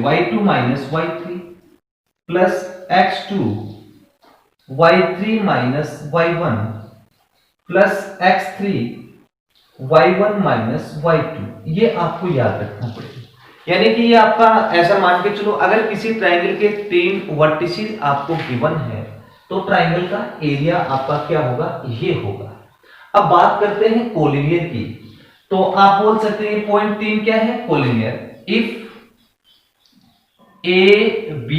y2 minus y3 plus x2 y3 minus y1 plus x3 y1 minus y2। ये आपको याद रखना पड़ेगा। यानी कि ये आपका ऐसा मान के चलो, अगर किसी ट्राइंगल के 3 वर्टिसेस आपको गिवन है तो ट्राइंगल का एरिया आपका क्या होगा, ये होगा। अब बात करते हैं कोलिनियर की, तो आप बोल सकते हैं पॉइंट 3 क्या है collinear, if A, B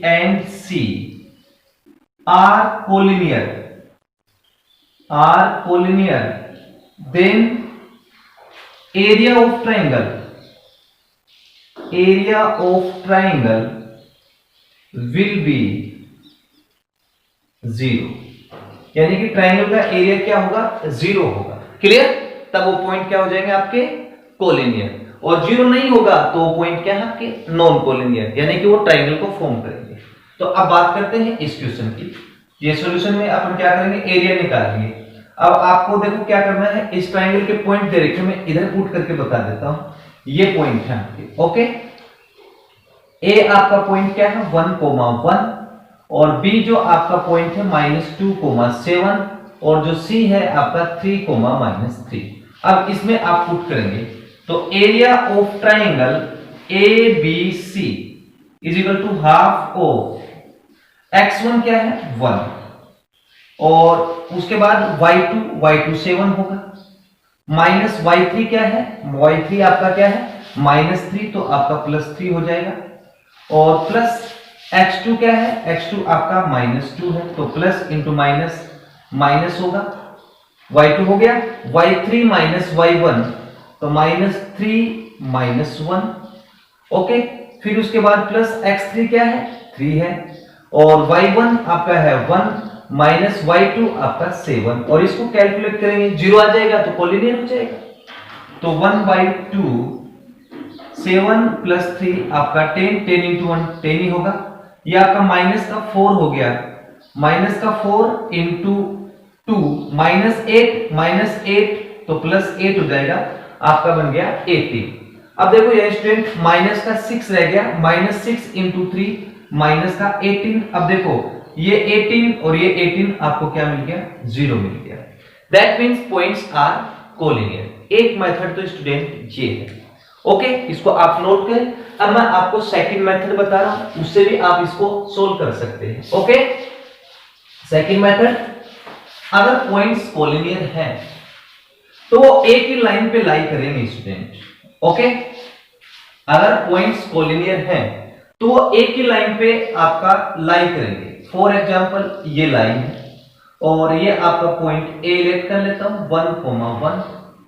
and C are collinear then area of triangle will be 0। यानी कि ट्राइंगल का एरिया क्या होगा 0 होगा। क्लियर? तब वो पॉइंट क्या हो जाएंगे आपके कोलिनियर, और 0 नहीं होगा तो वो पॉइंट क्या है आपके नॉन कोलिनियर, यानी कि वो ट्राइंगल को फॉर्म करेंगे। तो अब बात करते हैं इस क्वेश्चन की। ये सॉल्यूशन में अपन क्या करेंगे, एरिया निकालेंगे। अब आपको देखो क्या करना है, इस ट्रायंगल के पॉइंट दे रखे, मैं इधर पुट करके बता देता हूं। ये पॉइंट है आपके, ओके। ए आपका पॉइंट क्या है 1,1 और बी जो आपका पॉइंट है -2,7 और जो सी है आपका 3,-3। अब इसमें आप पुट करेंगे तो area of triangle A B C is equal to half of x1 क्या है 1 और उसके बाद y2 7 होगा, माइनस y3 क्या है, y3 आपका क्या है -3 तो आपका +3 हो जाएगा और प्लस x2 क्या है, x2 आपका -2 है तो प्लस इंटू माइनस माइनस होगा, y2 हो गया, y3 माइनस y1 तो -3 -1, ओके। फिर उसके बाद प्लस x3 क्या है 3 है और y1 आपका है 1 माइनस y2 आपका 7 और इसको कैलकुलेट करेंगे 0 आ जाएगा तो कोलिनियर हो जाएगा। तो 1/2 7 + 3 आपका 10 10 × 1 10 ही होगा। ये आपका माइनस का 4 हो गया, माइनस का 4 × 2 -8 तो +8 हो जाएगा, आपका बन गया 18। अब देखो ये स्टूडेंट माइनस का 6 रह गया, -6 × 3 माइनस का 18। अब देखो ये 18 और ये 18 आपको क्या मिल गया 0 मिल गया। That means points are collinear. एक मेथड तो स्टूडेंट ये है, ओके। इसको आप नोट करें। अब मैं आपको सेकंड मेथड बता रहा हूं, उससे भी आप इसको सोल्व कर सकते हैं, ओके। सेकंड मेथड, अगर पॉइंट्स कोलिनियर हैं तो वो एक ही लाइन पे लाई करेंगे स्टूडेंट, ओके। अगर पॉइंट्स कोलिनियर हैं तो वो एक ही लाइन पे आपका लाई करेंगे। फॉर एग्जांपल ये लाइन है और ये आपका पॉइंट ए लेट कर लेता हूं 1,1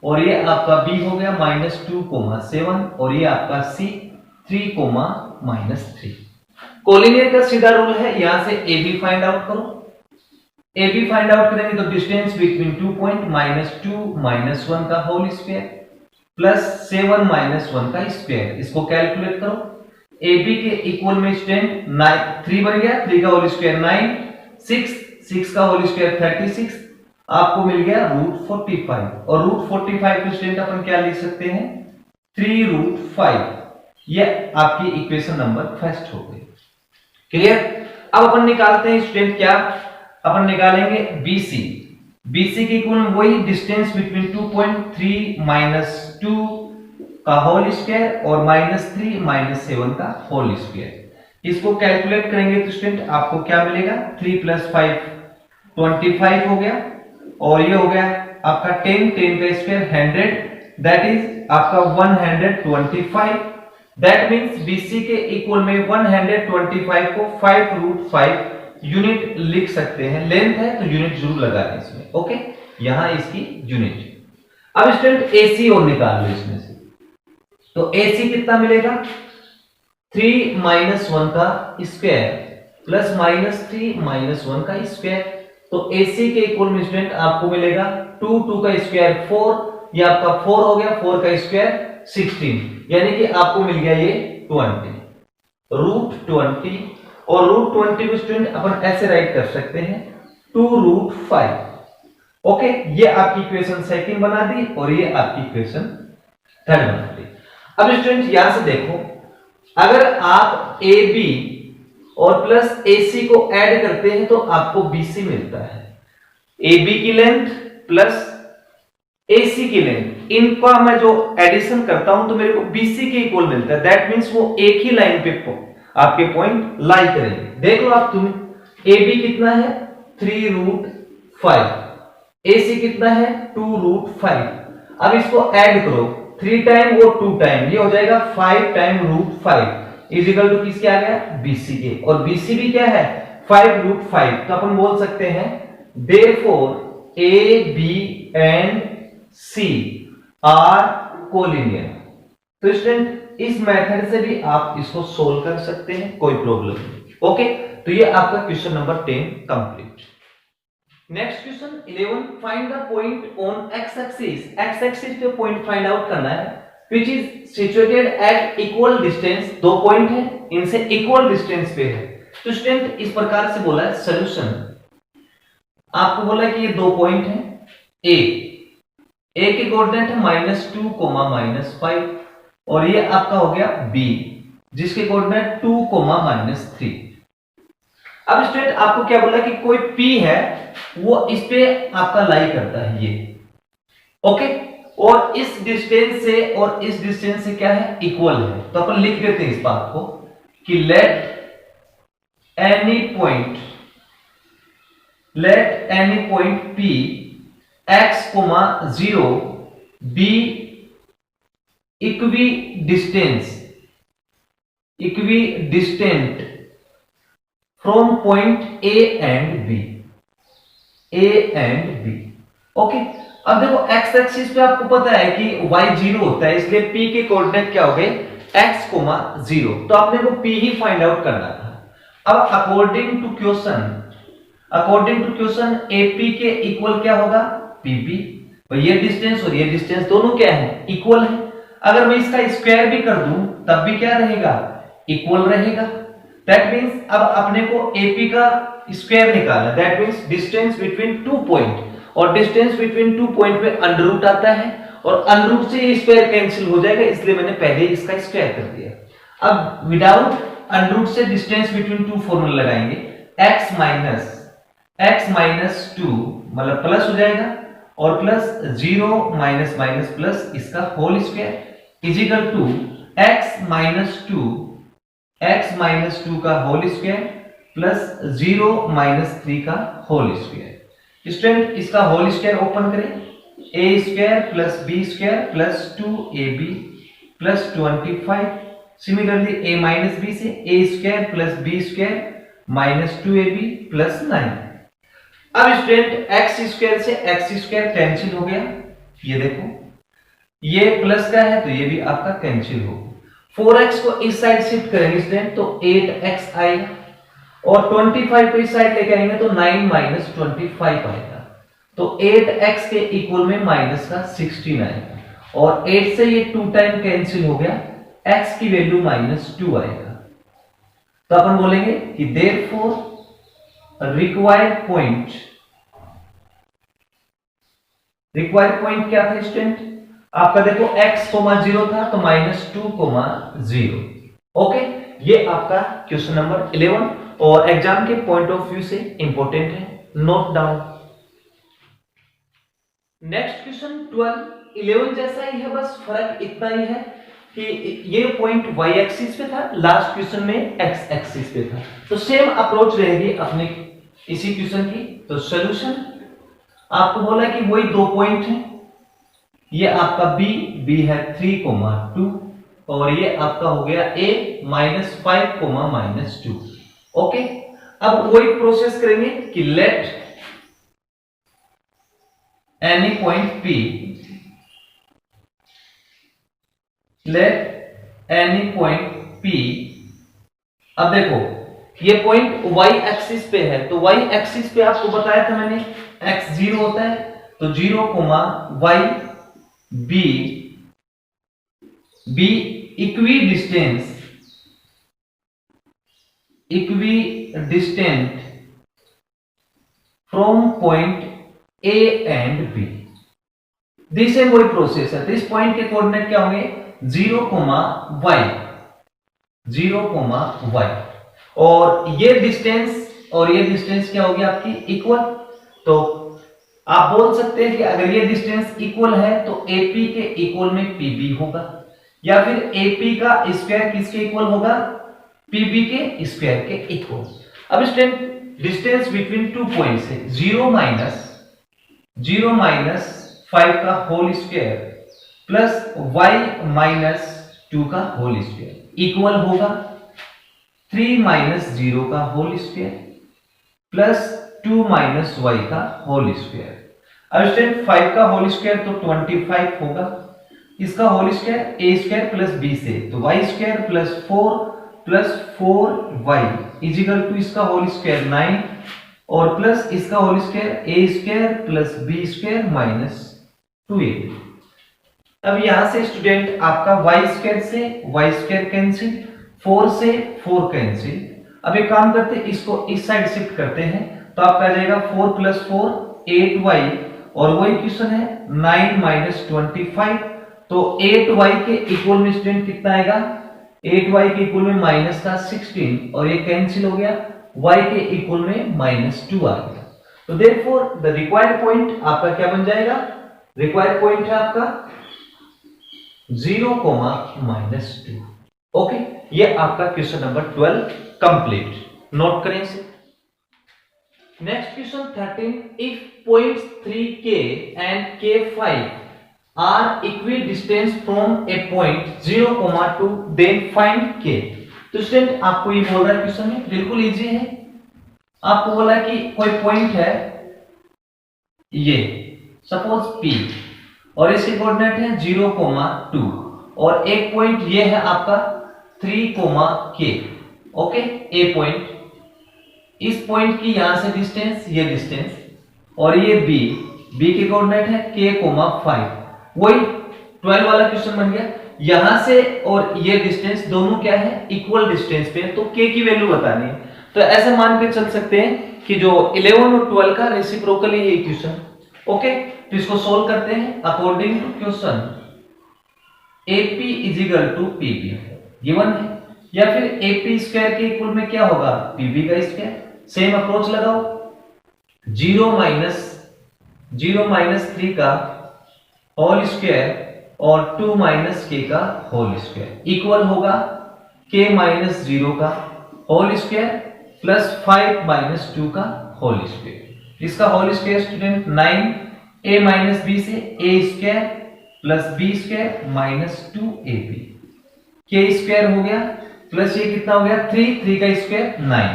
और ये आपका बी हो गया -2,7 और ये आपका सी 3,-3। कोलिनियर का सीधा रूल है, यहां से ए बी फाइंड आउट करो। ए बी फाइंड आउट करेंगे तो डिस्टेंस बिटवीन 2 पॉइंट -2 -1 का होल स्क्वायर प्लस 7 -1 का स्क्वायर, इसको कैलकुलेट करो। ए बी के इक्वल में स्टूडेंट 3 बन गया, 3 का होल स्क्वायर 9, 6 का होल स्क्वायर 36, आपको मिल गया √45 और √45 को स्टूडेंट अपन क्या लिख सकते हैं 3√5। ये आपकी इक्वेशन नंबर फर्स्ट हो गई, क्लियर। अब अपन निकालते हैं स्टूडेंट क्या, अपन निकालेंगे BC। BC की इक्वल वही डिस्टेंस बिटवीन 2 पॉइंट 3 -2 का होल स्क्वायर और -3 -7 का होल स्क्वायर, इसको कैलकुलेट करेंगे तो स्टूडेंट आपको क्या मिलेगा 3 + 5 25 हो गया और ये हो गया आपका 10 10 का स्क्वायर 100, दैट इज आपका 125। दैट मींस BC के इक्वल में 125 को 5√5 यूनिट लिख सकते हैं। लेंथ है तो यूनिट जरूर लगा दें इसमें, ओके। यहां इसकी यूनिट। अब स्टूडेंट AC और निकाल लो इसमें से, तो AC कितना मिलेगा 3 - 1 का स्क्वायर प्लस -3 -1 का स्क्वायर, तो AC के इक्वल में स्टूडेंट आपको मिलेगा 2 का स्क्वायर 4, ये आपका 4 हो गया, 4 का स्क्वायर 16, यानी कि आपको मिल गया ये 20 √20 और √20 को स्टूडेंट अपन ऐसे राइट कर सकते हैं 2√5, ओके। ये आपकी इक्वेशन सेकंड बना दी और ये आपकी इक्वेशन थर्ड बना दी। अब स्टूडेंट यहां से देखो, अगर आप AB और प्लस AC को ऐड करते हैं तो आपको BC मिलता है। AB की लेंथ प्लस AC की लेंथ, इनका मैं जो एडिशन करता हूं तो मेरे को BC के इक्वल मिलता है। दैट मींस वो एक ही लाइन पे आपके पॉइंट लाई करेंगे। देख लो आप, तुम्हें AB कितना है 3√5, AC कितना है 2√5। अब इसको ऐड करो 3 टाइम और 2 टाइम, ये हो जाएगा 5 टाइम √5 इज इक्वल टू किसके आ गया BC के, और BC भी क्या है 5√5। तो अपन बोल सकते हैं therefore A, B and C are collinear. तो स्टूडेंट इस मेथड से भी आप इसको सोल्व कर सकते हैं, कोई प्रॉब्लम नहीं, ओके। तो ये आपका question number 10 complete. Next question 11, find the point on x axis. x axis पे पॉइंट फाइंड आउट करना है which is situated at equal distance. दो पॉइंट है, इनसे इक्वल डिस्टेंस पे है। तो स्टूडेंट इस प्रकार से बोला है सॉल्यूशन आपको बोला कि ये 2 पॉइंट है। ए के कोऑर्डिनेट है -2, -5 और ये आपका हो गया बी जिसके कोऑर्डिनेट 2, -3। अब स्टूडेंट आपको क्या बोला कि कोई पी है वो इस पे आपका लाई करता है ये, ओके, और इस डिस्टेंस से और इस डिस्टेंस से क्या है, इक्वल है। तो अपन लिख देते हैं इस बात को कि let any point P x, 0 be equidistant from point A and B। Okay, अब देखो x एक्सिस पे आपको पता है कि y 0 होता है, इसलिए P के कोऑर्डिनेट क्या हो गए, x, 0। तो आपने को P ही फाइंड आउट करना था। अब अकॉर्डिंग टू क्वेश्चन AP के इक्वल क्या होगा, PP। तो ये डिस्टेंस और ये डिस्टेंस दोनों क्या है, इक्वल है। अगर मैं इसका स्क्वायर भी कर दूं तब भी क्या रहेगा, इक्वल रहेगा। दैट मींस अब अपने को AP का स्क्वायर निकालना, that means distance between 2 point, और डिस्टेंस बिटवीन 2 पॉइंट में अंडर रूट आता है और अंडर रूट से ये स्क्वायर कैंसिल हो जाएगा, इसलिए मैंने पहले इसका स्क्वायर कर दिया। अब विदाउट अंडर रूट से डिस्टेंस बिटवीन 2 फॉर्मूला लगाएंगे, x माइनस 2 मतलब प्लस हो जाएगा और प्लस 0 माइनस प्लस इसका whole square is equal to x minus 2 का होल स्क्वायर प्लस 0 -3 का होल स्क्वायर। स्टूडेंट इसका होल स्क्वायर ओपन करें, a square plus b square plus 2ab plus 25। Similarly a minus b से a square plus b square minus 2ab plus 9। अब student x square से x square cancel हो गया, ये देखो ये प्लस का है तो ये भी आपका कैंसिल हो। 4x को इस साइड शिफ्ट करेंगे स्टूडेंट तो 8x आएगा और 25 को इस साइड लेके आएंगे तो 9 - 25 आएगा। तो 8x के इक्वल में माइनस का 16 आएगा और 8 से ये 2 टाइम कैंसिल हो गया, x की वैल्यू -2 आएगा। तो अपन बोलेंगे कि देयरफॉर रिक्वायर्ड पॉइंट क्या था स्टूडेंट, आपका देखो x, 0 था तो -2, 0। ओके, ये आपका क्वेश्चन नंबर 11 और एग्जाम के पॉइंट ऑफ व्यू से इंपॉर्टेंट है, नोट डाउन। नेक्स्ट क्वेश्चन 12, 11 जैसा ही है, बस फर्क इतना ही है कि ये पॉइंट y एक्सिस पे था, लास्ट क्वेश्चन में x एक्सिस पे था। तो सेम अप्रोच रहेगी अपने इसी क्वेश्चन की। तो सॉल्यूशन आपको बोला कि वही 2 पॉइंट हैं, ये आपका b है 3, 2 और ये आपका हो गया a -5, -2। ओके, अब वही प्रोसेस करेंगे कि लेट एनी पॉइंट P। अब देखो ये पॉइंट y एक्सिस पे है, तो y एक्सिस पे आपको बताया था मैंने x 0 होता है, तो 0, y b equidistant from point A and B। This है वही प्रोसेस है। दिस पॉइंट के कोऑर्डिनेट क्या होंगे, 0, y और ये डिस्टेंस क्या होगी आपकी, इक्वल। तो आप बोल सकते हैं कि अगर ये डिस्टेंस इक्वल है तो AP के इक्वल में PB होगा, या फिर AP का स्क्वायर किसके इक्वल होगा, PB के स्क्वायर के इक्वल। अब स्टूडेंट डिस्टेंस बिटवीन 2 पॉइंट्स है 0 -5 का होल स्क्वायर प्लस y -2 का होल स्क्वायर इक्वल होगा 3 - 0 का होल स्क्वायर प्लस 2 - y का होल स्क्वायर। अब स्टूडेंट 5 का होल स्क्वायर तो 25 होगा, इसका whole square a square plus b से तो y square plus 4y is equal to इसका होल स्क्वायर 9 और प्लस इसका whole square a square plus b square -2a। अब यहां से स्टूडेंट आपका y स्क्वायर से y स्क्वायर कैंसिल, 4 से 4 कैंसिल। अब एक काम करते हैं, इसको इस साइड शिफ्ट करते हैं तो आपका आ जाएगा 4 + 4 8y, और वही क्वेश्चन है 9 - 25, तो 8y के इक्वल में स्टूडेंट कितना आएगा, 8y के इक्वल में माइनस का 16 और ये कैंसिल हो गया, y के इक्वल में -2 आ गया। तो देयरफॉर द रिक्वायर्ड पॉइंट आपका क्या बन जाएगा, रिक्वायर्ड पॉइंट है आपका 0, -2। ओके, ये आपका क्वेश्चन नंबर 12 कंप्लीट। नोट करें इसे। Next question 13, if points 3k and k5 are equal distance from a point 0, 2 then find k। तो स्टूडेंट आपको ये बोल रहा है क्वेश्चन में, बिल्कुल इजी है। आपको बोला कि कोई पॉइंट है ये, सपोज P, और इसके कोऑर्डिनेट है 0, 2, और एक पॉइंट ये है आपका 3, k। ओके, ए पॉइंट, इस पॉइंट की यहां से डिस्टेंस, ये डिस्टेंस, और ये B के कोऑर्डिनेट है k, 5। वही 12 वाला क्वेश्चन बन गया। यहां से और ये डिस्टेंस दोनों क्या है, इक्वल डिस्टेंस पे, तो k की वैल्यू बतानी है। तो ऐसे मान के चल सकते हैं कि जो 11 और 12 का रेसिप्रोकल है ये क्वेश्चन। ओके, तो इसको सोल्व करते हैं according to question. AP = PB given है, या फिर AP स्क्वायर के इक्वल में क्या होगा, PB का स्क्वायर। सेम अप्रोच लगाओ, 0 - 3 का होल स्क्वायर और 2 - k का होल स्क्वायर इक्वल होगा k - 0 का होल स्क्वायर प्लस 5 - 2 का होल स्क्वायर। इसका whole square student 9a - b से a square plus b square -2ab, k square हो गया, प्लस ये कितना हो गया 3 का स्क्वायर 9।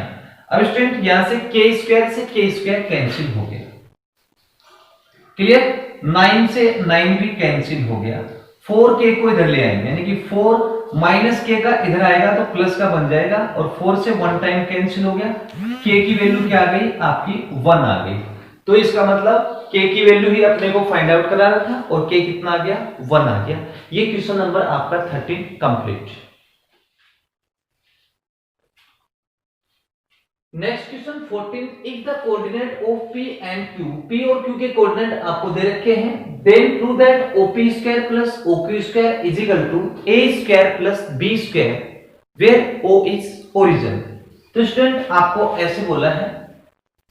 अब स्टूडेंट यहां से k स्क्वायर से k स्क्वायर कैंसिल हो गया, क्लियर। 9 से 9 भी कैंसिल हो गया, 4k को इधर ले आएंगे, यानी कि 4 - k का इधर आएगा तो प्लस का बन जाएगा, और 4 से 1 टाइम कैंसिल हो गया, k की वैल्यू क्या आ गई आपकी 1 आ गई। तो इसका मतलब k की वैल्यू ही अपने को फाइंड आउट कराना था, और k कितना आ गया 1 आ गया। ये क्वेश्चन नंबर आपका 13 complete. Next question 14, if the coordinate of P and Q, P और Q के कोऑर्डिनेट आपको दे रखे हैं, then prove that OP² plus OQ² is equal to A² plus B² where O is origin. तो student आपको ऐसे बोला है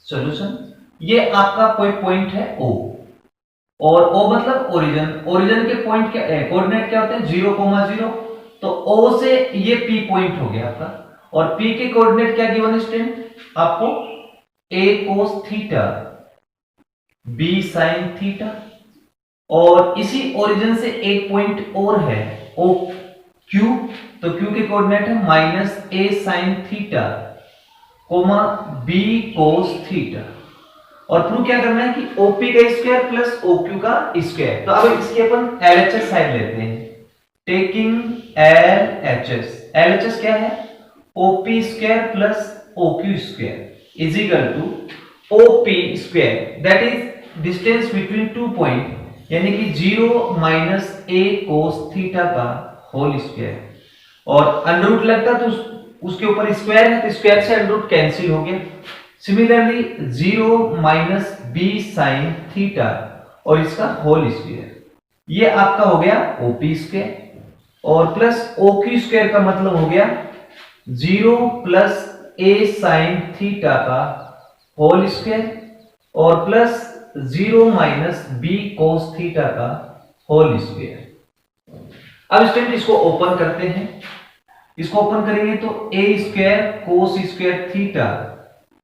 सॉल्यूशन, ये आपका कोई पॉइंट है O, और O मतलब ओरिजिन, ओरिजिन के पॉइंट क्या कोऑर्डिनेट क्या होते हैं 0, 0, तो O से ये P पॉइंट हो गया आपका, और P के कोऑर्डिनेट क्या गिवन है स्टूडेंट आपको A cos theta, B sin theta, और इसी ओरिजिन से एक पॉइंट और है OQ, तो Q के कोऑर्डिनेट है -A sin theta, B cos theta. और प्रूव क्या करना है कि OP का स्क्वायर प्लस OQ का स्क्वायर। तो अब इसके अपन LHS साइड लेते हैं, टेकिंग LHS क्या है, OP² plus OQ² is equal to OP² that is distance between 2 point, यानी कि 0 - A cos थीटा का होल स्क्वायर, और अंडररूट लगता तो उसके ऊपर स्क्वायर है, तो स्क्वायर से अंडररूट कैंसिल हो गया। सिमिलरली 0 - B sin थीटा और इसका होल स्क्वायर, ये आपका हो गया OP², और प्लस OQ² का मतलब हो गया 0 प्लस A sin थीटा का होल स्क्वायर, और प्लस 0 - B cos थीटा का होल स्क्वायर। अब स्टूडेंट इसको ओपन करते हैं, इसको ओपन करेंगे तो A² cos² theta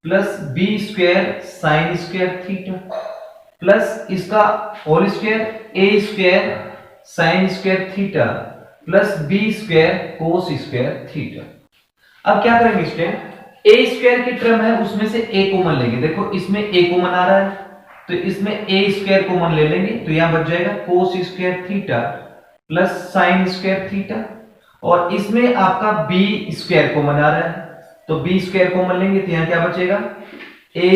plus B² sin² theta plus इसका whole square A² sin² theta plus B² cos² theta. अब क्या करेंगे स्टूडेंट, A² की टर्म है उसमें से A कॉमन लेंगे, देखो इसमें A कॉमन आ रहा है, तो इसमें A² कॉमन ले लेंगे, तो यहां बच जाएगा cos² theta plus sin² theta, और इसमें आपका B² कॉमन आ रहा है, तो B² कॉमन लेंगे, तो यहां क्या बचेगा, A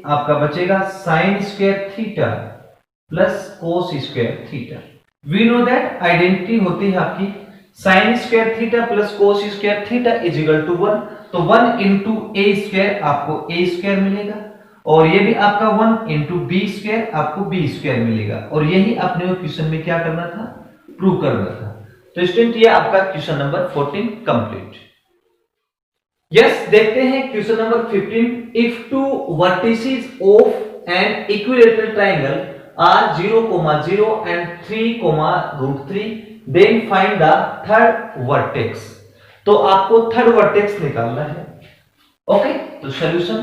आपका बचेगा sin² theta plus cos² theta. We know that identity होती है आपकी sin² theta plus cos² theta is equal to 1, तो 1 into A² आपको A² मिलेगा, और ये भी आपका 1 इंटू बी स्क्वायर, आपको बी स्क्वायर मिलेगा। और यही अपने क्वेश्चन में क्या करना था, प्रूव करना था। तो स्टूडेंट ये आपका क्वेश्चन नंबर 14 कंप्लीट। यस, देखते हैं question number 15। If two vertices of an equilateral triangle are 0,0 and 3,√3 then find the third vertex. तो आपको थर्ड वर्टेक्स निकालना है। ओके, तो सॉल्यूशन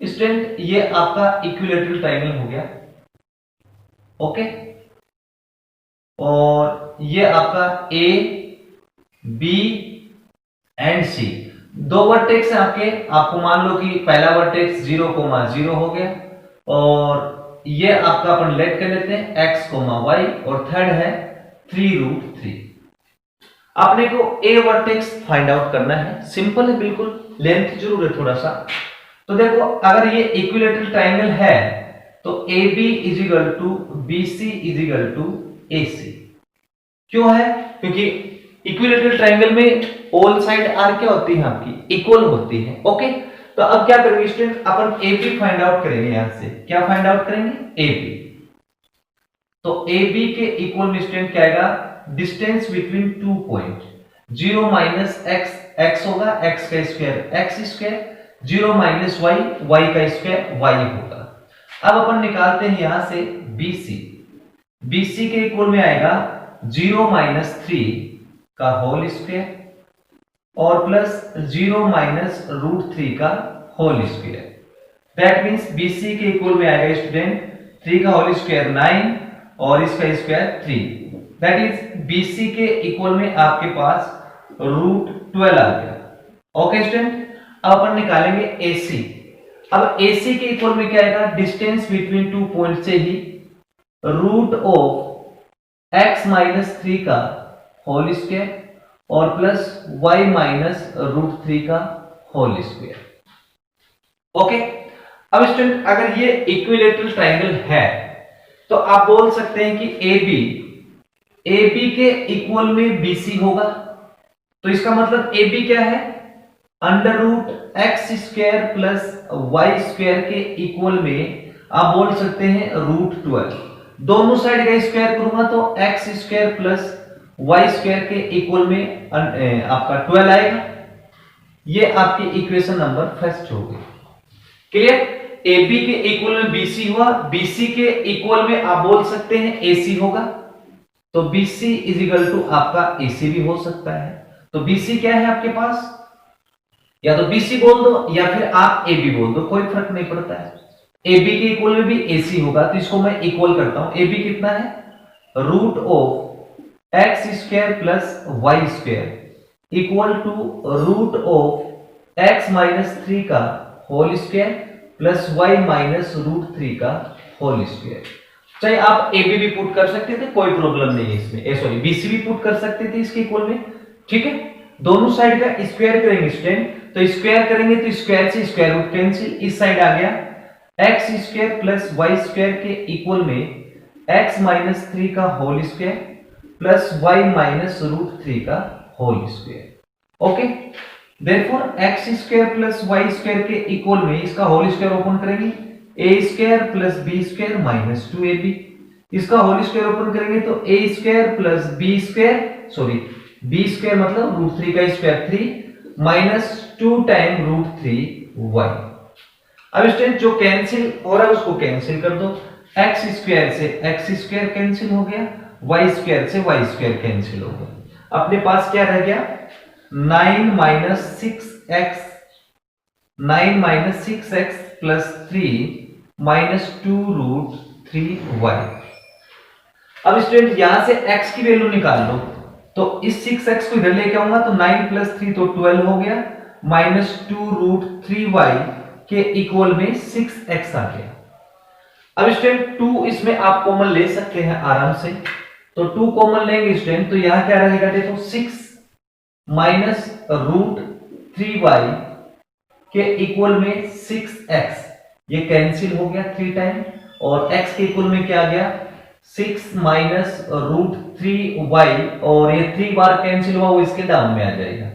स्टूडेंट ये आपका इक्विलेटरल ट्रायंगल हो गया। ओके, और ये आपका ए बी एंड सी दो वर्टेक्स हैं आपके। आपको मान लो कि पहला वर्टेक्स 0,0 हो गया और ये आपका अपन लेट कर लेते हैं x, y और थर्ड है 3√3। आपने को ए वर्टेक्स फाइंड आउट करना है। सिंपल है बिल्कुल, लेंथ जरूर है थोड़ा सा। तो देखो, अगर ये इक्विलेटरल ट्रायंगल है तो AB is equal to BC is equal to AC। क्यों है? क्योंकि इक्विलेटरल ट्रायंगल में ऑल साइड आर क्या होती है आपकी, इक्वल होती है। ओके, तो अब क्या करेंगे स्टूडेंट, अपन AB फाइंड आउट करेंगे। यहां से क्या फाइंड आउट करेंगे, AB। तो AB के इक्वल में स्टूडेंट क्या आएगा, distance between 2 point 0 minus x होगा, x का square x square, 0 minus y का स्क्वायर y होगा। अब अपन निकालते हैं यहां से BC के इक्वल में आएगा 0 माइनस 3 का होल स्क्वायर और प्लस 0 माइनस √3 का whole square. That means BC के इक्वल में आएगा स्टूडेंट 3 का होल स्क्वायर 9 और इसका स्क्वायर 3। दैट इज BC के इक्वल में आपके पास √12 आ गया। ओके स्टूडेंट, अब अपन निकालेंगे AC। अब AC के इक्वल में क्या आएगा, डिस्टेंस बिटवीन 2 पॉइंट से ही रूट ऑफ x माइनस 3 का होल स्क्वायर और प्लस y माइनस √3 का होल स्क्वायर। ओके, अब स्टूडेंट अगर ये इक्विलेटरल ट्रायंगल है तो आप बोल सकते हैं कि AB के इक्वल में BC होगा। तो इसका मतलब AB क्या है, √x² प्लस y स्क्वायर के इक्वल में आप बोल सकते हैं √12। दोनों साइड का स्क्वायर करूंगा तो x² प्लस y स्क्वायर के इक्वल में आपका 12 आएगा। ये आपकी इक्वेशन नंबर फर्स्ट हो गई। क्लियर? AB के इक्वल में BC हुआ, BC के इक्वल में आप बोल सकते हैं AC होगा। तो BC इज इक्वल टू आपका AC भी हो सकता है। तो BC क्या है आपके पास, या तो BC बोल दो या फिर आप AB बोल दो, कोई फर्क नहीं पड़ता है। AB के इक्वल में भी AC होगा तो इसको मैं इक्वल करता हूं। AB कितना है, root of x² plus y square equal to root of x minus 3 का whole square plus y minus √3 का होल स्क्वायर। चाहे आप AB भी पुट कर सकते थे, कोई प्रॉब्लम नहीं है इसमें। सॉरी, BC भी पुट कर सकते थे इसके इक्वल में। ठीक है, दोनों साइड का स्क्वायर करेंगे स्टूडेंट। तो स्क्वायर करेंगे तो स्क्वायर से स्क्वायर रूट कैंसिल, इस साइड आ गया x² प्लस y स्क्वायर के इक्वल में x माइनस 3 का whole square plus y minus √3 का whole square. Okay, therefore x² plus y square के इक्वल में इसका होल स्क्वायर ओपन करेंगे, a² plus b² minus 2ab। इसका होल स्क्वायर ओपन करेंगे तो a² प्लस b² मतलब √3 का स्क्वायर 3 माइनस 2 टाइम √3y। अब स्टूडेंट जो कैंसिल हो रहा है उसको कैंसिल कर दो। x² से x² कैंसिल हो गया, y² से y² कैंसिल हो गया। अपने पास क्या रह गया, 9 minus 6x plus 3 minus 2√3y। अब स्टूडेंट यहां से x की वैल्यू निकाल लो। तो इस 6x को इधर लेके आऊंगा तो 9 प्लस 3 तो 12 हो गया, माइनस 2√3y के इक्वल में 6x आ गया। अब स्टूडेंट 2 इसमें आप कॉमन ले सकते हैं आराम से। तो 2 कॉमन लेंगे स्टूडेंट तो यहां क्या रहेगा, देखो 6 माइनस √3y के इक्वल में 6x, ये कैंसिल हो गया 3 टाइम, और x के इक्वल में क्या आ गया 6 माइनस √3y, और ये 3 बार कैंसिल हुआ वो इसके डाउन में आ जाएगा।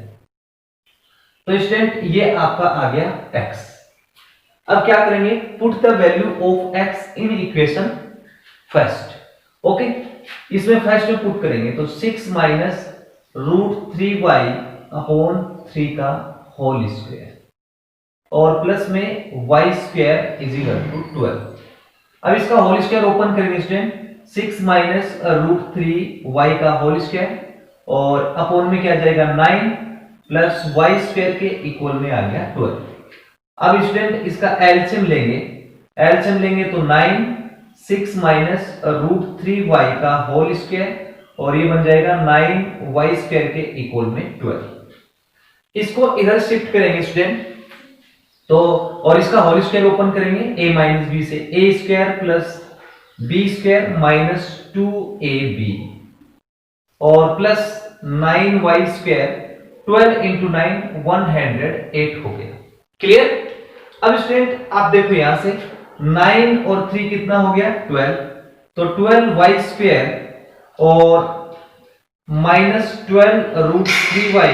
तो स्टूडेंट ये आपका आ गया x। अब क्या करेंगे, put the value of x in equation first. Okay, इसमें फर्स्ट में पुट करेंगे तो 6 माइनस रूट 3y अपॉन 3 का होल स्क्वायर और प्लस में y square is equal to 12। अब इसका होल स्क्वायर ओपन करेंगे स्टूडेंट, 6 माइनस रूट 3y का होल स्क्वायर और अपॉन में क्या जाएगा 9 प्लस y स्क्वायर के इक्वल में आ गया 12। अब स्टूडेंट इसका एलसीएम लेंगे, एलसीएम लेंगे तो 9 6 माइनस रूट 3y का होल स्क्वायर और ये बन जाएगा 9y स्क्वायर के इक्वल में 12। इसको इधर शिफ्ट करेंगे स्टूडेंट तो, और इसका होल स्क्वायर ओपन करेंगे a माइनस बी से, a square plus b square minus 2ab और प्लस 9y स्क्वायर 12 इंटू 9 108 हो गया। क्लियर। अब स्टूडेंट आप देखो यहां से 9 और 3 कितना हो गया 12, तो 12y स्क्वायर और माइनस 12 रूट 3y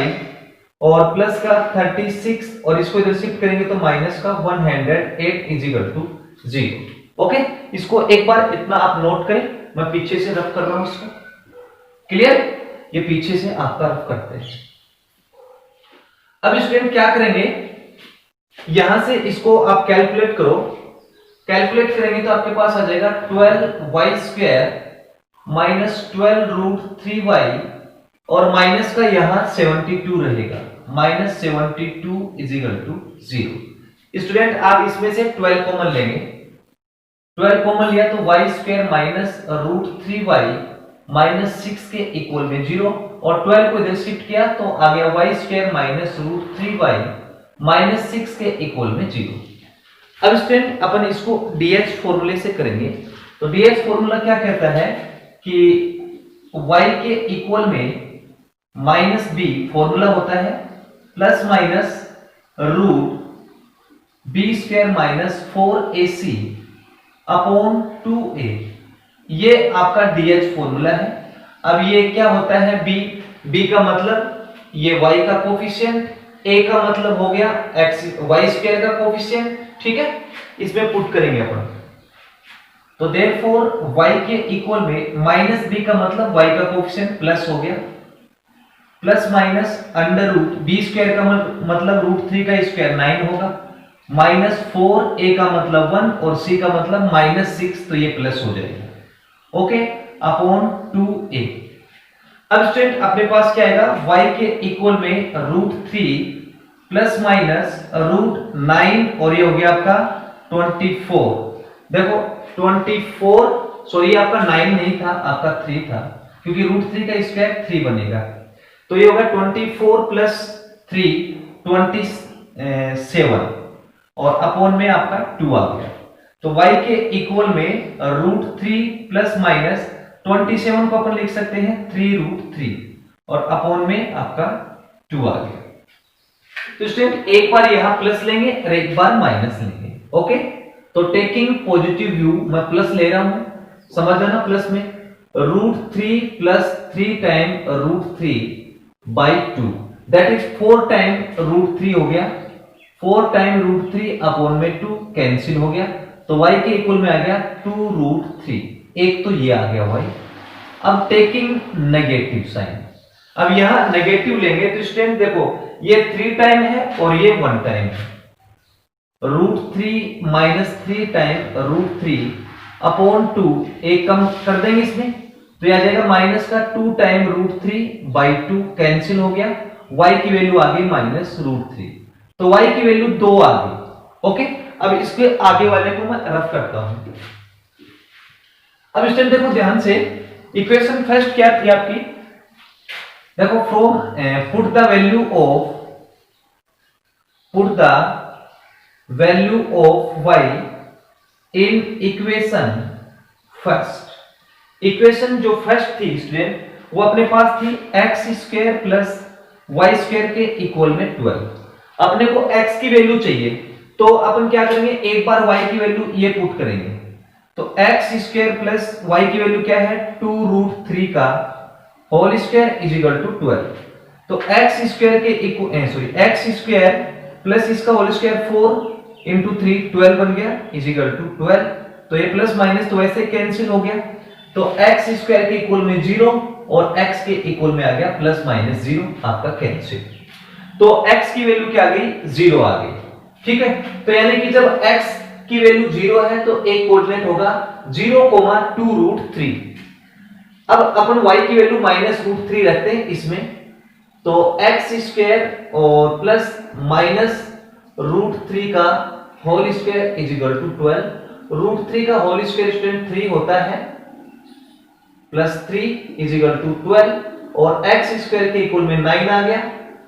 और प्लस का 36 और इसको इधर शिफ्ट करेंगे तो माइनस का 108 इज इक्वल टू 0। ओके, इसको एक बार इतना आप नोट करें, मैं पीछे से रफ कर रहा हूं इसको। क्लियर, ये पीछे से आपका रफ करते हैं। अब स्टूडेंट क्या करेंगे, यहां से इसको आप कैलकुलेट करो, कैलकुलेट करेंगे तो आपके पास आ जाएगा 12y square minus 12 root 3y और माइनस का यहां 72 रहेगा, minus 72 is equal to 0। Student आप इसमें से 12 कॉमन लेंगे, 12 कॉमन लिया तो y square minus root 3y minus 6 के इक्वल में 0 और 12 को इधर शिफ्ट किया तो आ गया y square minus root 3y minus 6 के इक्वल में 0। अब स्टूडेंट अपन इसको dx फॉर्मूले से करेंगे तो dx फॉर्मूला क्या कहता है कि y के इक्वल में माइनस बी फॉर्मूला होता है plus minus root b square minus 4ac upon 2a, ये आपका dh फॉर्मूला है। अब ये क्या होता है b का मतलब ये y का कोफिशिएंट, a का मतलब हो गया x y स्क्वायर का कोफिशिएंट, ठीक है, इसमें पुट करेंगे अपन तो देयरफॉर y के इक्वल में माइनस b का मतलब y का कोफिशिएंट प्लस हो गया plus minus under root b square का मतलब रूट 3 का स्क्वायर 9 होगा माइनस 4 a का मतलब 1 और c का मतलब माइनस 6, तो ये प्लस हो जाएगा। Okay, upon 2a। अब स्टूडेंट अपने पास क्या आएगा, y के इक्वल में रूट 3 प्लस माइनस रूट 9 और ये हो गया आपका 24। देखो 24, सॉरी आपका 9 नहीं था, आपका 3 था क्योंकि रूट 3 का स्क्वायर 3 बनेगा, तो ये होगा 24 प्लस 3 27 और अपॉन में आपका 2 आ गया। तो y के इक्वल में रूट 3 प्लस माइनस 27 को अपन लिख सकते हैं 3 रूट 3 और अपॉन में आपका 2 आ गया। तो स्टूडेंट एक बार यहां प्लस लेंगे और एक बार माइनस लेंगे। ओके, तो टेकिंग पॉजिटिव व्यू मैं प्लस ले रहा हूं, समझ लेना प्लस में root 3 plus 3 time root 3 by 2 that is 4 time root 3 हो गया, 4 टाइम रूट 3 अपॉन में 2 कैंसिल हो गया तो y के इक्वल में आ गया 2 रूट 3, एक तो ये आ गया y। अब टेकिंग नेगेटिव साइन, अब यहां नेगेटिव लेंगे तो स्टूडेंट देखो ये 3 टाइम है और ये 1 टाइम है, root 3 minus 3 time root 3 upon 2, एक कम कर देंगे इसमें तो यह आ जाएगा माइनस का 2 टाइम रूट 3 बाई 2 कैंसिल हो गया, y की वैल्यू आ गई माइनस रूट 3, तो y की वैल्यू 2 आ गई। ओके, अब इसके आगे वाले को मैं रफ करता हूं। अब स्टूडेंट देखो ध्यान से, इक्वेशन फर्स्ट क्या थी आपकी, देखो from put the value of y in equation first. Equation जो फर्स्ट थी स्टूडेंट वो अपने पास थी x square plus y square के इक्वल में 12। अपने को x की वैल्यू चाहिए तो अपन क्या करेंगे, एक बार y की वैल्यू ये पुट करेंगे तो x स्क्वायर प्लस y की वैल्यू क्या है 2 रूट 3 का whole square is equal to 12। तो x स्क्वायर के इक्वल x स्क्वायर प्लस इसका होल स्क्वायर इंटू 3 12 बन गया इज इक्वल टू 12। तो ये प्लस माइनस तो वैसे कैंसिल हो गया, तो एक्स स्क्वायर के इक्वल में 0 और x के इक्वल में आ गया प्लस माइनस 0, आपका कैंसिल। तो x की वैल्यू क्या आ गई, 0 आ गई। ठीक है, तो यानी कि जब x की वैल्यू 0 है तो एक कोऑर्डिनेट होगा 0,2√3। अब अपन y की वैल्यू -√3 रखते हैं इसमें, तो x स्क्वायर और प्लस माइनस √3 का whole square is equal to 12। √3 का होल स्क्वायर स्टूडेंट 3 होता है, प्लस 3 इज इक्वल टू 12 और x स्क्वायर के इक्वल में 9 आ गया,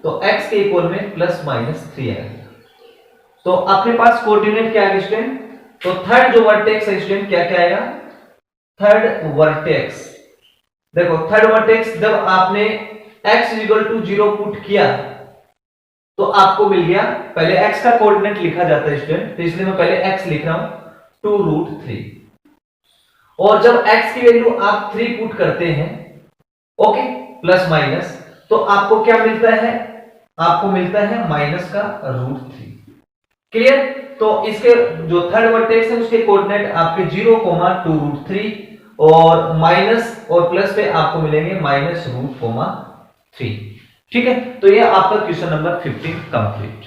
तो x के इक्वल में प्लस माइनस 3 आ गया। तो आपके पास कोऑर्डिनेट क्या है स्टूडेंट, तो थर्ड जो वर्टेक्स है स्टूडेंट क्या क्या आएगा, थर्ड वर्टेक्स। देखो थर्ड वर्टेक्स जब आपने x इक्वल टू 0 पुट किया तो आपको मिल गया, पहले x का कोऑर्डिनेट लिखा जाता है स्टूडेंट, तो इसलिए मैं पहले x लिख रहा हूं 2√3। और जब x की वैल्यू आप 3 पुट करते हैं, ओके, प्लस माइनस, तो आपको क्या मिलता है, आपको मिलता है माइनस का √3। क्लियर। तो इसके जो थर्ड वर्टेक्स है उसके कोऑर्डिनेट आपके 0,2√3 और माइनस और प्लस पे आपको मिलेंगे -√3। ठीक है, तो ये आपका क्वेश्चन नंबर 15 कंप्लीट।